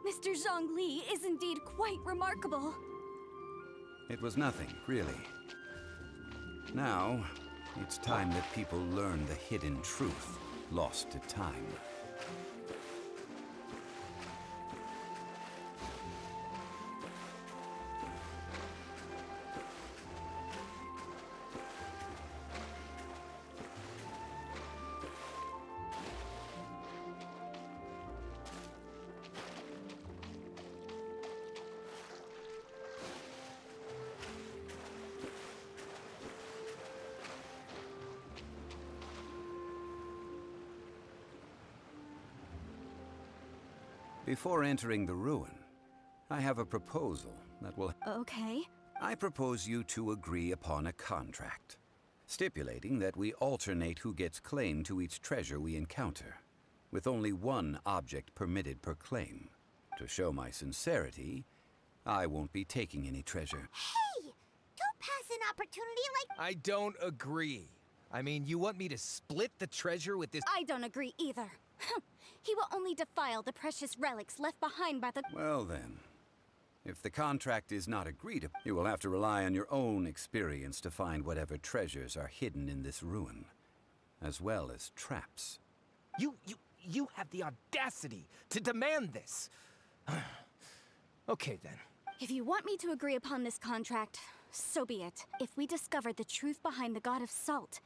Mr. Zhongli is indeed quite remarkable. It was nothing, really. Now, it's time that people learn the hidden truth lost to time. Before entering the ruin, I have a proposal that will... Okay. I propose you two agree upon a contract, stipulating that we alternate who gets claim to each treasure we encounter, with only one object permitted per claim. To show my sincerity, I won't be taking any treasure. Hey! Don't pass an opportunity like... I don't agree. I mean, you want me to split the treasure with this... I don't agree either. He will only defile the precious relics left behind by the... Well then, if the contract is not agreed upon, you will have to rely on your own experience to find whatever treasures are hidden in this ruin, as well as traps. You have the audacity to demand this. Okay then. If you want me to agree upon this contract, so be it. If we discover the truth behind the god of salt,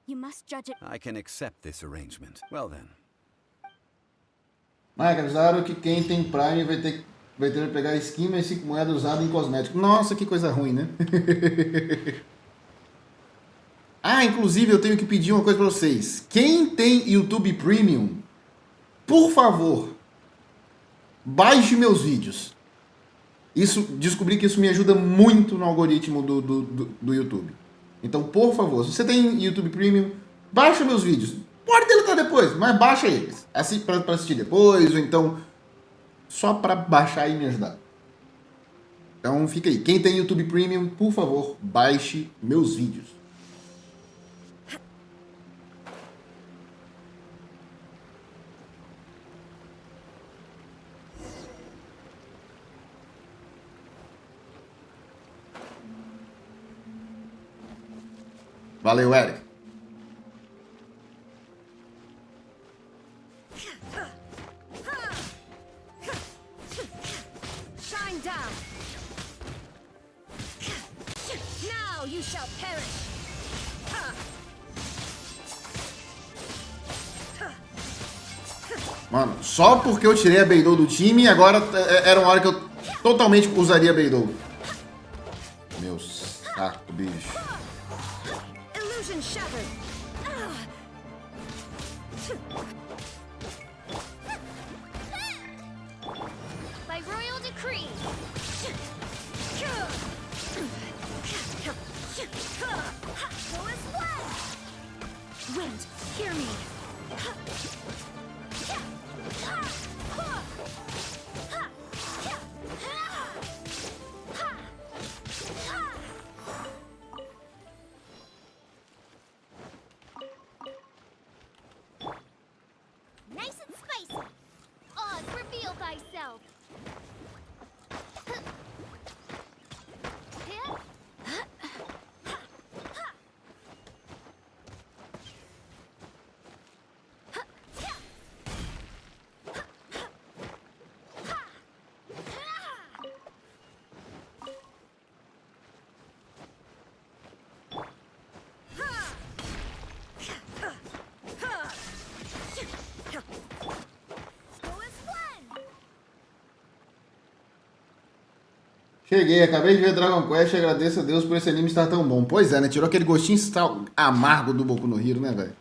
you must judge it... I can accept this arrangement. Well then. Mas avisaram que quem tem Prime vai ter que pegar skin mais 5 moedas usadas em cosméticos. Nossa, que coisa ruim, né? Ah, inclusive eu tenho que pedir uma coisa pra vocês. Quem tem YouTube Premium, por favor, baixe meus vídeos. Descobri que isso me ajuda muito no algoritmo do YouTube. Então, por favor, se você tem YouTube Premium, baixa meus vídeos. Pode deletar depois, mas baixa eles. Assim, pra assistir depois, ou então só pra baixar e me ajudar. Então fica aí. Quem tem YouTube Premium, por favor, baixe meus vídeos. Valeu, Eric. Shine down. Now you shall perish. Mano, só porque eu tirei a Beidou do time, agora era uma hora que eu totalmente usaria a Beidou. Meu saco, bicho. Illusion shattered. By royal decree. Go as one. Wind, hear me. Nice and spicy. Oz, reveal thyself. Cheguei, acabei de ver Dragon Quest e agradeço a Deus por esse anime estar tão bom. Pois é, né? Tirou aquele gostinho amargo do Boku no Hero, né, velho?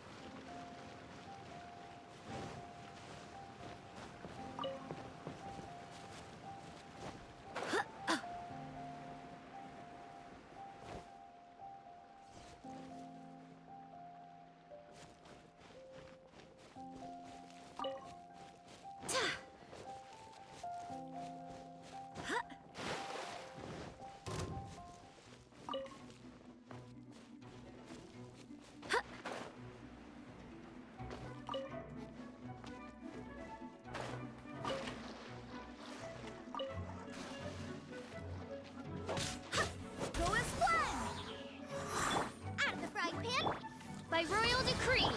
Go as one. Out of the frying pan. By royal decree.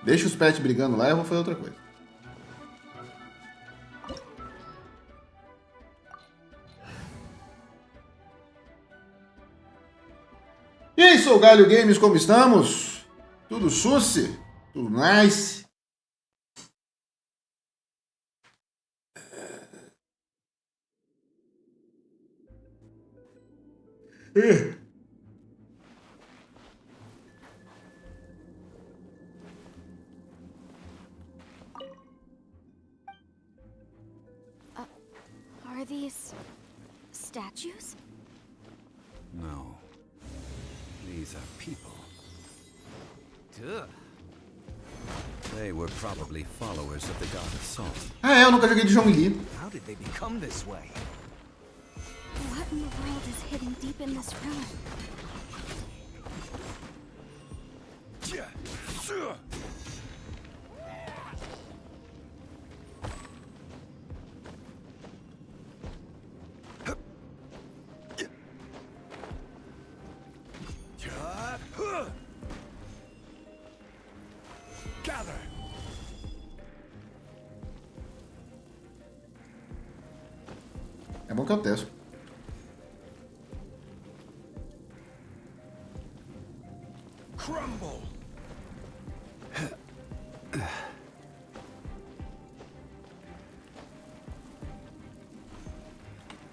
Deixa os pets brigando lá e eu vou fazer outra coisa. E aí, sou Galho Games, como estamos? Tudo suci? Tudo nice? Are these statues? No. These are people. Duh. They were probably followers of the god of salt. Ah, é, eu nunca joguei de João Lee. How did they become this way? What in the world is hidden deep in this room? Gather. É bom que eu testo. Crumble.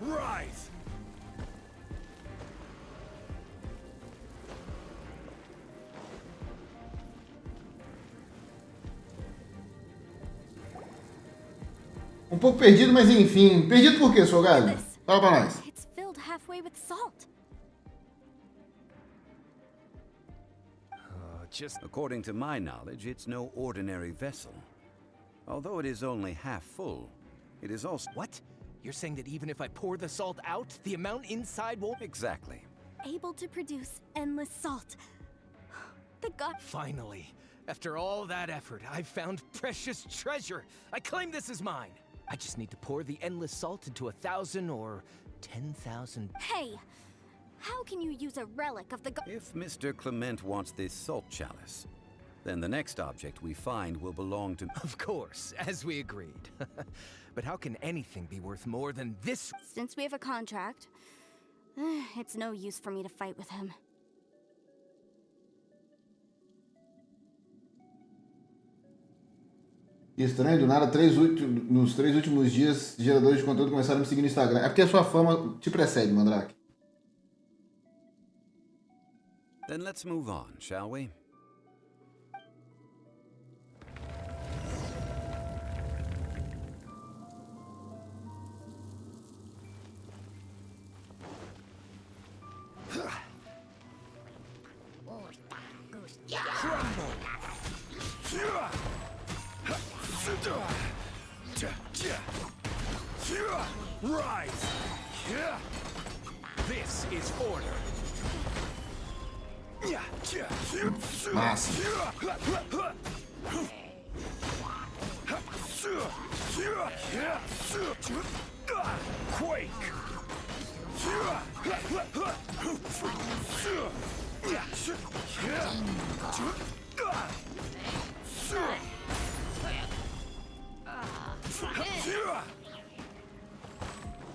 Rise. Um pouco perdido, mas enfim. Perdido por quê, Sogalho? Fala pra nós. It's filled halfway with salt. According to my knowledge, it's no ordinary vessel. Although it is only half full, it is also... What? You're saying that even if I pour the salt out, the amount inside won't... Exactly. Able to produce endless salt. The god... Finally, after all that effort, I've found precious treasure. I claim this as mine. I just need to pour the endless salt into 1,000 or 10,000... Hey! How can you use a relic of the god... If Mr. Clement wants this salt chalice, then the next object we find will belong to... Of course, as we agreed. But how can anything be worth more than this? Since we have a contract, it's no use for me to fight with him. E estranho, do nada, nos 3 últimos dias, geradores de conteúdo começaram a me seguir no Instagram. É porque a sua fama te precede, Mandrake. Then let's move on, shall we? Rise! This is order. Massa. Quake!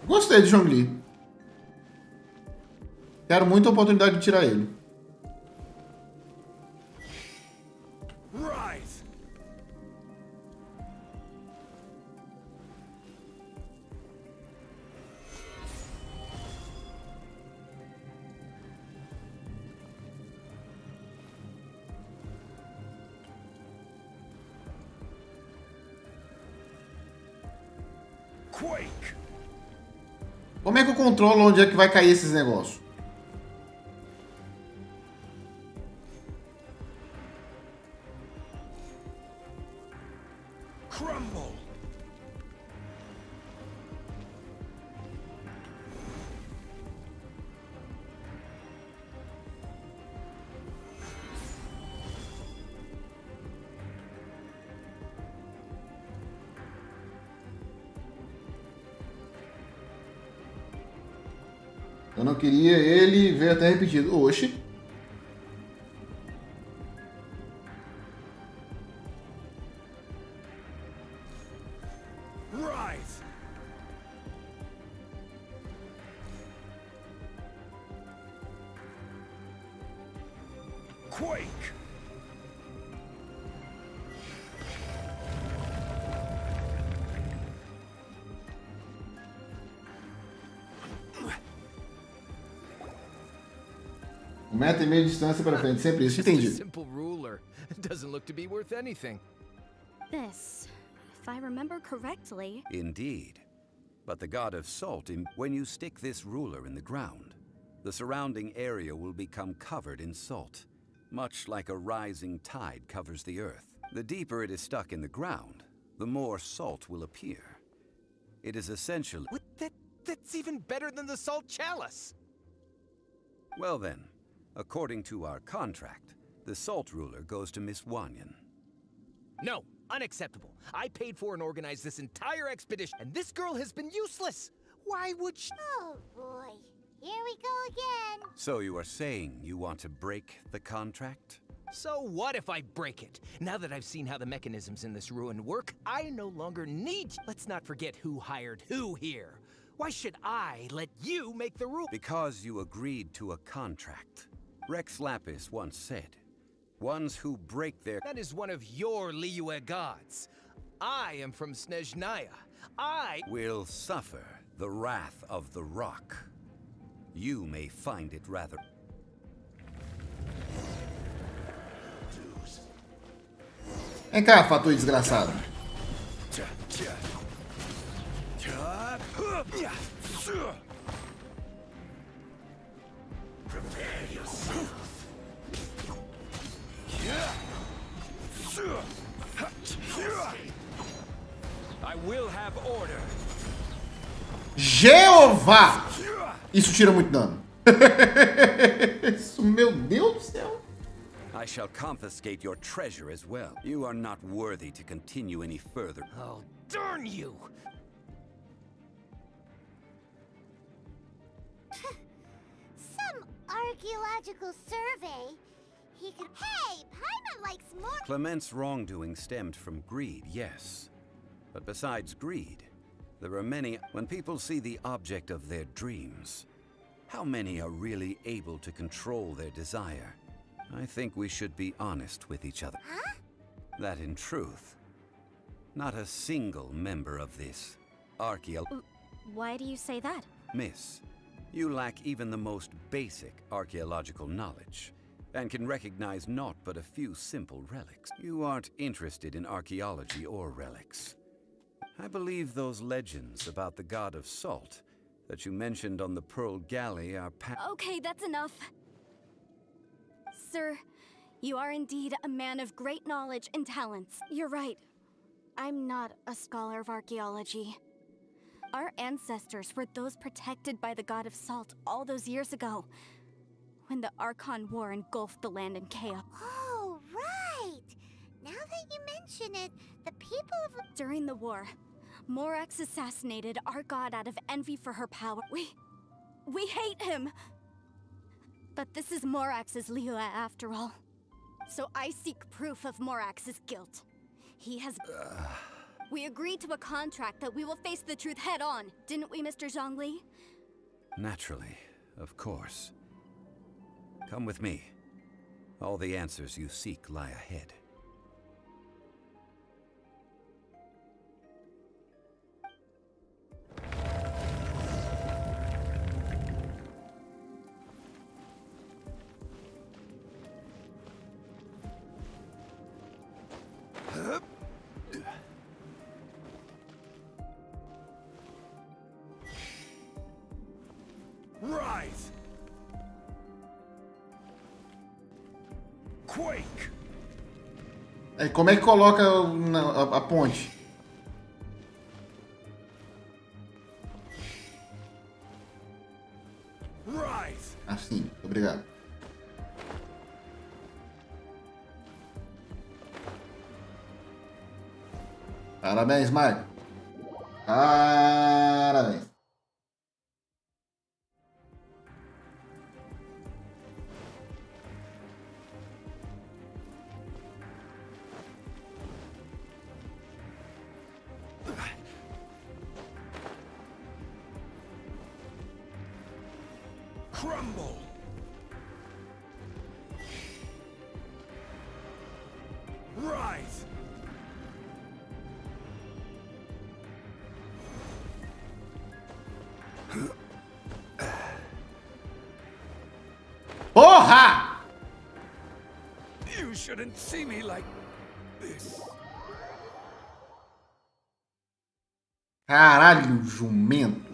Gostei de Zhongli. Quero muita oportunidade de tirar ele. Rise! Quake! Como é que eu controlo onde é que vai cair esses negócios? Crumble! Eu não queria ele ver até repetido. Oxi. Rise! Quake! Um metro e meio de distância para frente. Sempre isso. Entendi. Simple ruler. It doesn't look to be worth anything. This, if I remember correctly. Indeed. But the god of salt, when you stick this ruler in the ground, the surrounding area will become covered in salt, much like a rising tide covers the earth. The deeper it is stuck in the ground, the more salt will appear. It is essentially... That's even better than the salt chalice! Well then, according to our contract, the salt ruler goes to Miss Wanyan. No, unacceptable. I paid for and organized this entire expedition, and this girl has been useless! Why would she— Oh boy, here we go again. So you are saying you want to break the contract? So what if I break it? Now that I've seen how the mechanisms in this ruin work, I no longer need— Let's not forget who hired who here. Why should I let you make the rule? Because you agreed to a contract. Rex Lapis once said, ones who break their— That is one of your Liyue gods. I am from Snezhnaya. I will suffer the wrath of the rock. You may find it rather— Vem cá, fator desgraçado. Prepare yourself. I will have order. Jeová! Isso tira muito dano. Isso, meu Deus do céu. I shall confiscate your treasure as well. You are not worthy to continue any further. Oh, darn you! Some archaeological survey. He could. Hey, Paimon likes more. Clement's wrongdoing stemmed from greed, yes. But besides greed, there are many— When people see the object of their dreams, how many are really able to control their desire? I think we should be honest with each other. Huh? That in truth, Not a single member of this Why do you say that? Miss, you lack even the most basic archaeological knowledge, and can recognize naught but a few simple relics. You aren't interested in archaeology or relics. I believe those legends about the god of salt that you mentioned on the Pearl Galley are Okay, that's enough. Sir, you are indeed a man of great knowledge and talents. You're right. I'm not a scholar of archaeology. Our ancestors were those protected by the god of salt all those years ago, when the Archon War engulfed the land in chaos. Oh, right! Now that you mention it, the people of... During the war, Morax assassinated our god out of envy for her power. We hate him! But this is Morax's Liyue after all. So I seek proof of Morax's guilt. He has... We agreed to a contract that we will face the truth head on, didn't we, Mr. Zhongli? Naturally, of course. Come with me. All the answers you seek lie ahead. Rise! Quake! Aí, como é que coloca a ponte? Rise! Assim, obrigado. Parabéns, Marco. Parabéns. Crumble! Rise! Porra! You shouldn't see me like this. Caralho, jumento.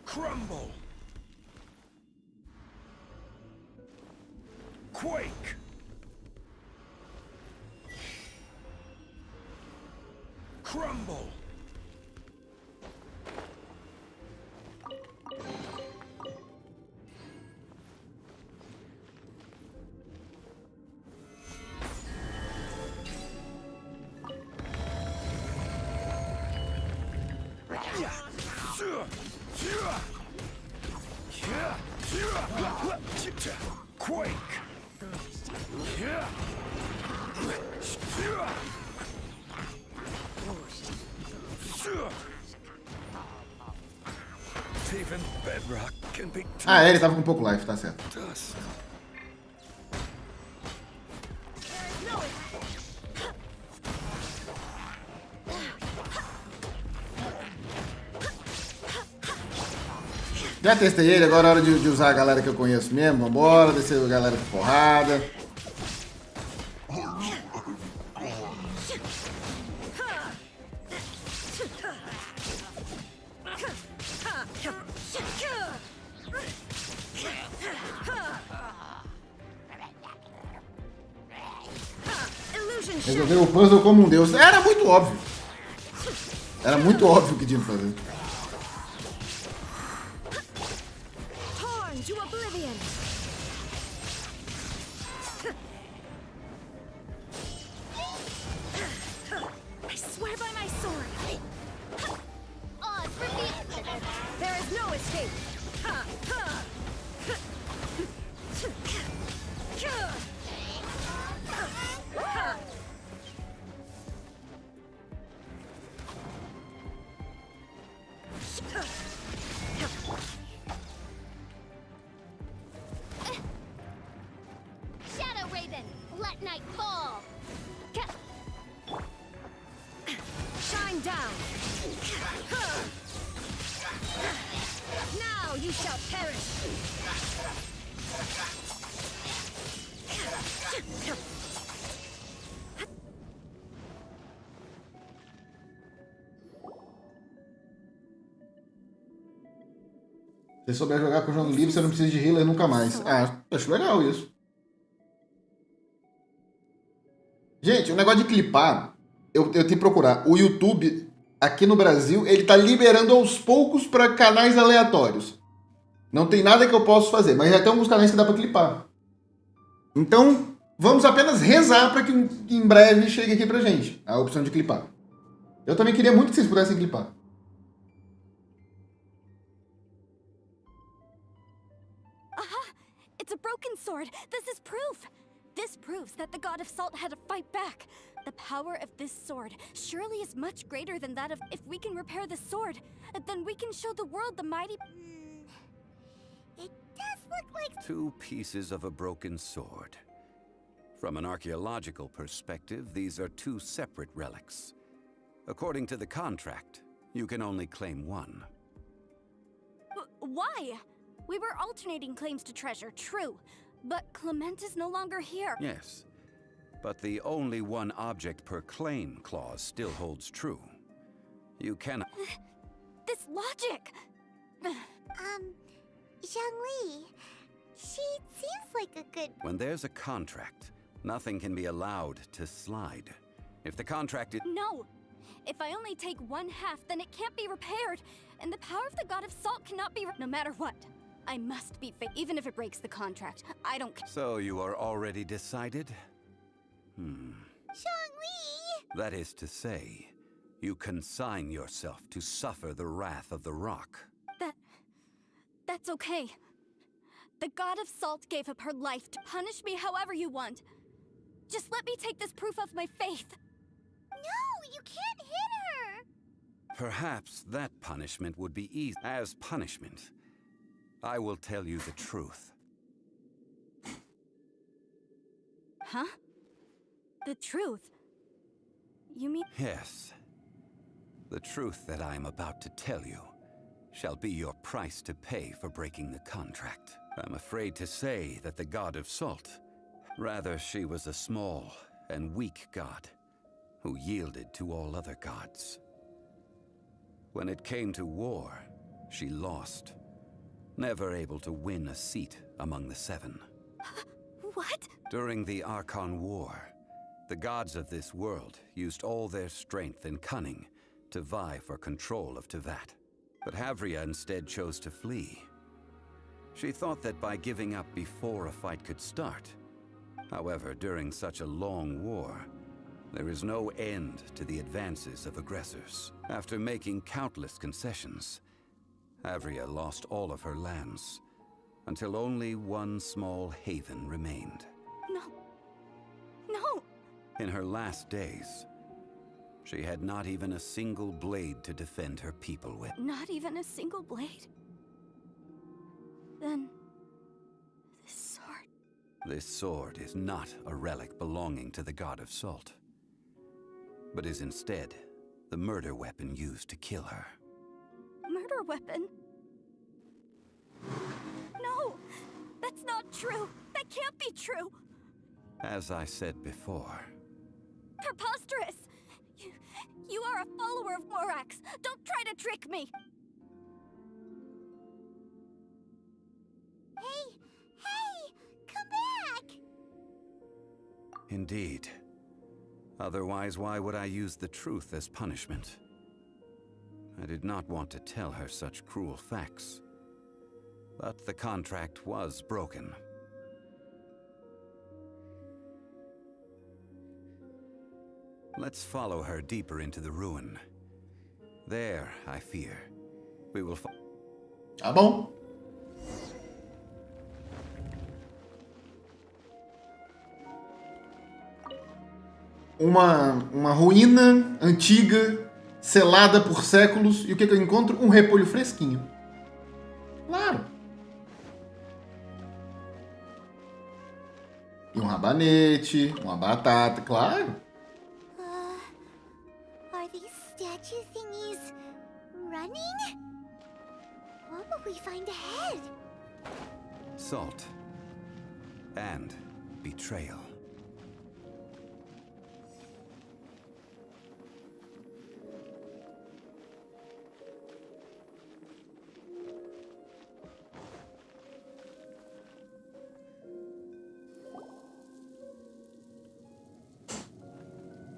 Crumble! Quake! Crumble! Quake! Even bedrock can be Ah, ele tava com pouco life, tá certo. dust. Já testei ele, agora é hora de usar a galera que eu conheço mesmo. Vambora, descer a galera de porrada. Resolveu o puzzle como um deus. Era muito óbvio. Era muito óbvio o que tinha que fazer. Torn to oblivion. I swear by my sword. Come down. Now you shall perish. Se souber jogar com o jogo livre, você não precisa de healer nunca mais. Ah, acho legal isso. Gente, o negócio de clipar, eu tenho que procurar. O YouTube, aqui no Brasil, ele tá liberando aos poucos para canais aleatórios. Não tem nada que eu possa fazer, mas já tem alguns canais que dá para clipar. Então, vamos apenas rezar para que em breve chegue aqui pra gente a opção de clipar. Eu também queria muito que vocês pudessem clipar. It's a broken sword. This is proof. This proves that the god of salt had to fight back. The power of this sword surely is much greater than that of... If we can repair this sword, then we can show the world the mighty... It does look like... 2 pieces of a broken sword. From an archaeological perspective, these are 2 separate relics. According to the contract, you can only claim one. Why? We were alternating claims to treasure, true. But Clement is no longer here. Yes, but the only one object per claim clause still holds true. You cannot... This logic! Zhongli, she seems like a good... When there's a contract, nothing can be allowed to slide. If the contract is... No! If I only take 1/2, then it can't be repaired. And the power of the god of salt cannot be... No matter what. I must be even if it breaks the contract. I don't... So you are already decided? Zhongli! That is to say, you consign yourself to suffer the wrath of the rock. That's okay. The god of salt gave up her life to punish me however you want. Just let me take this proof of my faith. No, you can't hit her! Perhaps that punishment would be easy. As punishment, I will tell you the truth. Huh? The truth? You mean... Yes. The truth that I am about to tell you shall be your price to pay for breaking the contract. I'm afraid to say that the god of salt, rather she was a small and weak god who yielded to all other gods. When it came to war, she lost, never able to win a seat among the 7. What? During the Archon War, the gods of this world used all their strength and cunning to vie for control of Tevat. But Havria instead chose to flee. She thought that by giving up before a fight could start. However, during such a long war, there is no end to the advances of aggressors. After making countless concessions, Havria lost all of her lands, until only one small haven remained. No! In her last days, she had not even a single blade to defend her people with. Not even a single blade? Then... this sword... This sword is not a relic belonging to the god of salt, but is instead the murder weapon used to kill her. Murder weapon? No! That's not true! That can't be true! As I said before... Preposterous! You are a follower of Morax! Don't try to trick me! Hey! Come back! Indeed. Otherwise, why would I use the truth as punishment? I did not want to tell her such cruel facts. But the contract was broken. Let's follow her deeper into the ruin. There, I fear, we will find... Tá bom. Uma ruína antiga, selada por séculos. E o que eu encontro? Um repolho fresquinho. Claro. E um rabanete, uma batata, claro. Are these statues running? What will we find ahead? Salt. And betrayal.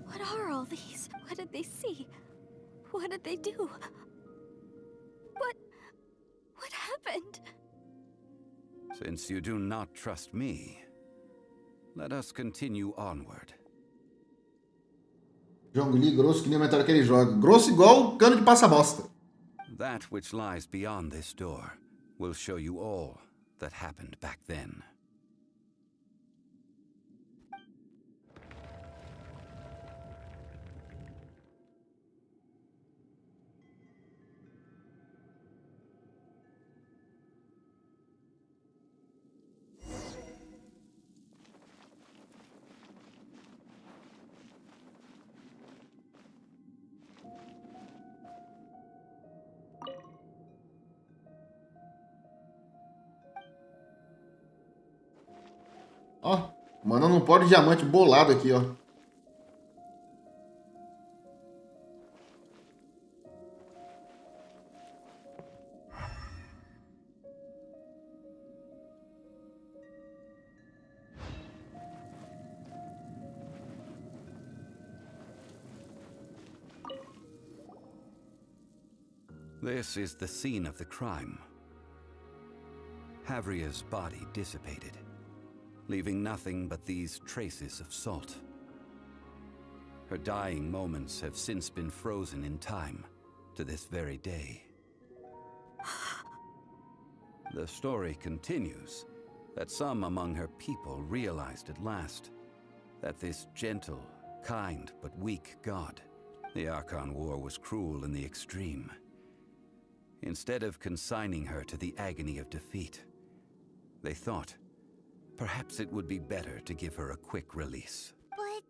What are all these? What did they see? What did they do? What happened? Since you do not trust me, let us continue onward. Zhongli grosso que nem o metal que ele joga. Grosso igual cano de passa-bosta. That which lies beyond this door will show you all that happened back then. Ó, mandando um pó de diamante bolado aqui, ó. This is the scene of the crime. Havria's body dissipated, leaving nothing but these traces of salt. Her dying moments have since been frozen in time to this very day. The story continues that some among her people realized at last that this gentle, kind, but weak god, the Archon War, was cruel in the extreme. Instead of consigning her to the agony of defeat, they thought perhaps it would be better to give her a quick release. But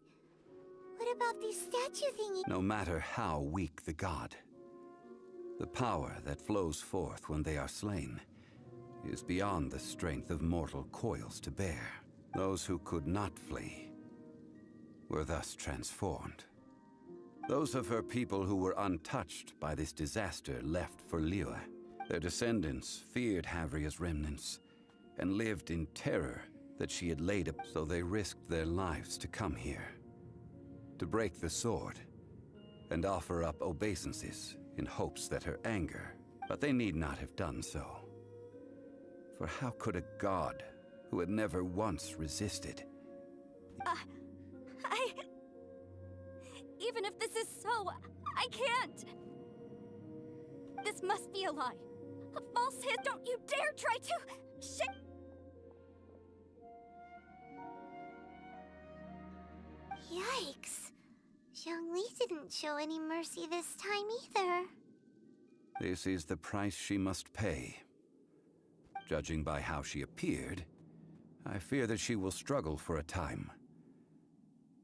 what about these statue thingies? No matter how weak the god, the power that flows forth when they are slain is beyond the strength of mortal coils to bear. Those who could not flee were thus transformed. Those of her people who were untouched by this disaster left for Liyue. Their descendants feared Havria's remnants and lived in terror that she had laid up, so they risked their lives to come here, to break the sword and offer up obeisances in hopes that her anger, but they need not have done so. For how could a god who had never once resisted? Even if this is so, I can't! This must be a lie. A falsehood. Don't you dare try to... Yikes. Zhongli didn't show any mercy this time either. This is the price she must pay. Judging by how she appeared, I fear that she will struggle for a time.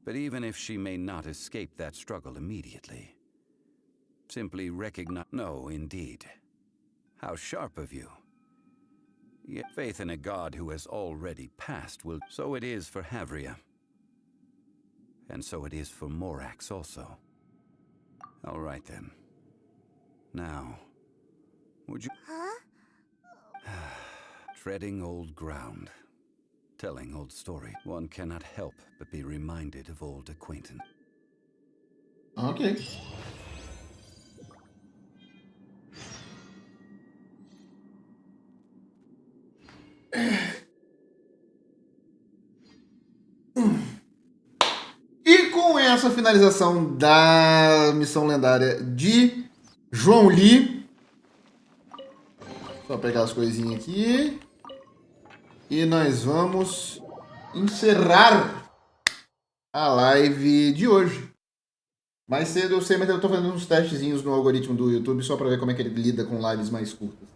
But even if she may not escape that struggle immediately, simply recognize... No, indeed. How sharp of you. Yet faith in a god who has already passed will... So it is for Havria. And so it is for Morax also. All right then. Now, would you... Huh? Treading old ground. Telling old story. One cannot help but be reminded of old acquaintance. Ok. E com essa finalização da missão lendária de Zhongli, só pegar as coisinhas aqui. E nós vamos encerrar a live de hoje. Mais cedo eu sei, mas eu estou fazendo uns testezinhos no algoritmo do YouTube só para ver como é que ele lida com lives mais curtas.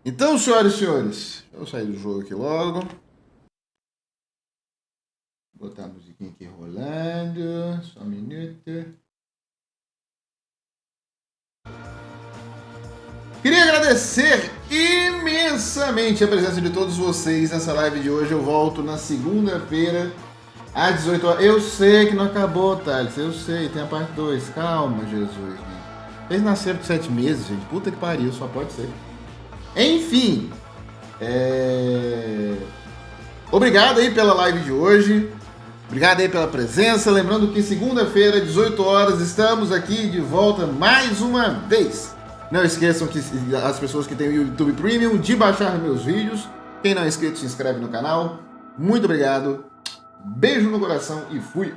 Então, senhoras e senhores, eu sair do jogo aqui logo. Vou botar a musiquinha aqui rolando. Só um minuto. agradecer imensamente a presença de todos vocês nessa live de hoje. Eu volto na segunda-feira, às 18 horas. Eu sei que não acabou, Thales. Eu sei, tem a parte 2. Calma, Jesus. Eles nasceram de 7 meses, gente. Puta que pariu, só pode ser. Enfim. Obrigado aí pela live de hoje. Obrigado aí pela presença. Lembrando que segunda-feira, 18 horas, estamos aqui de volta mais uma vez. Não esqueçam que as pessoas que têm o YouTube Premium de baixar meus vídeos. Quem não é inscrito, se inscreve no canal. Muito obrigado. Beijo no coração e fui!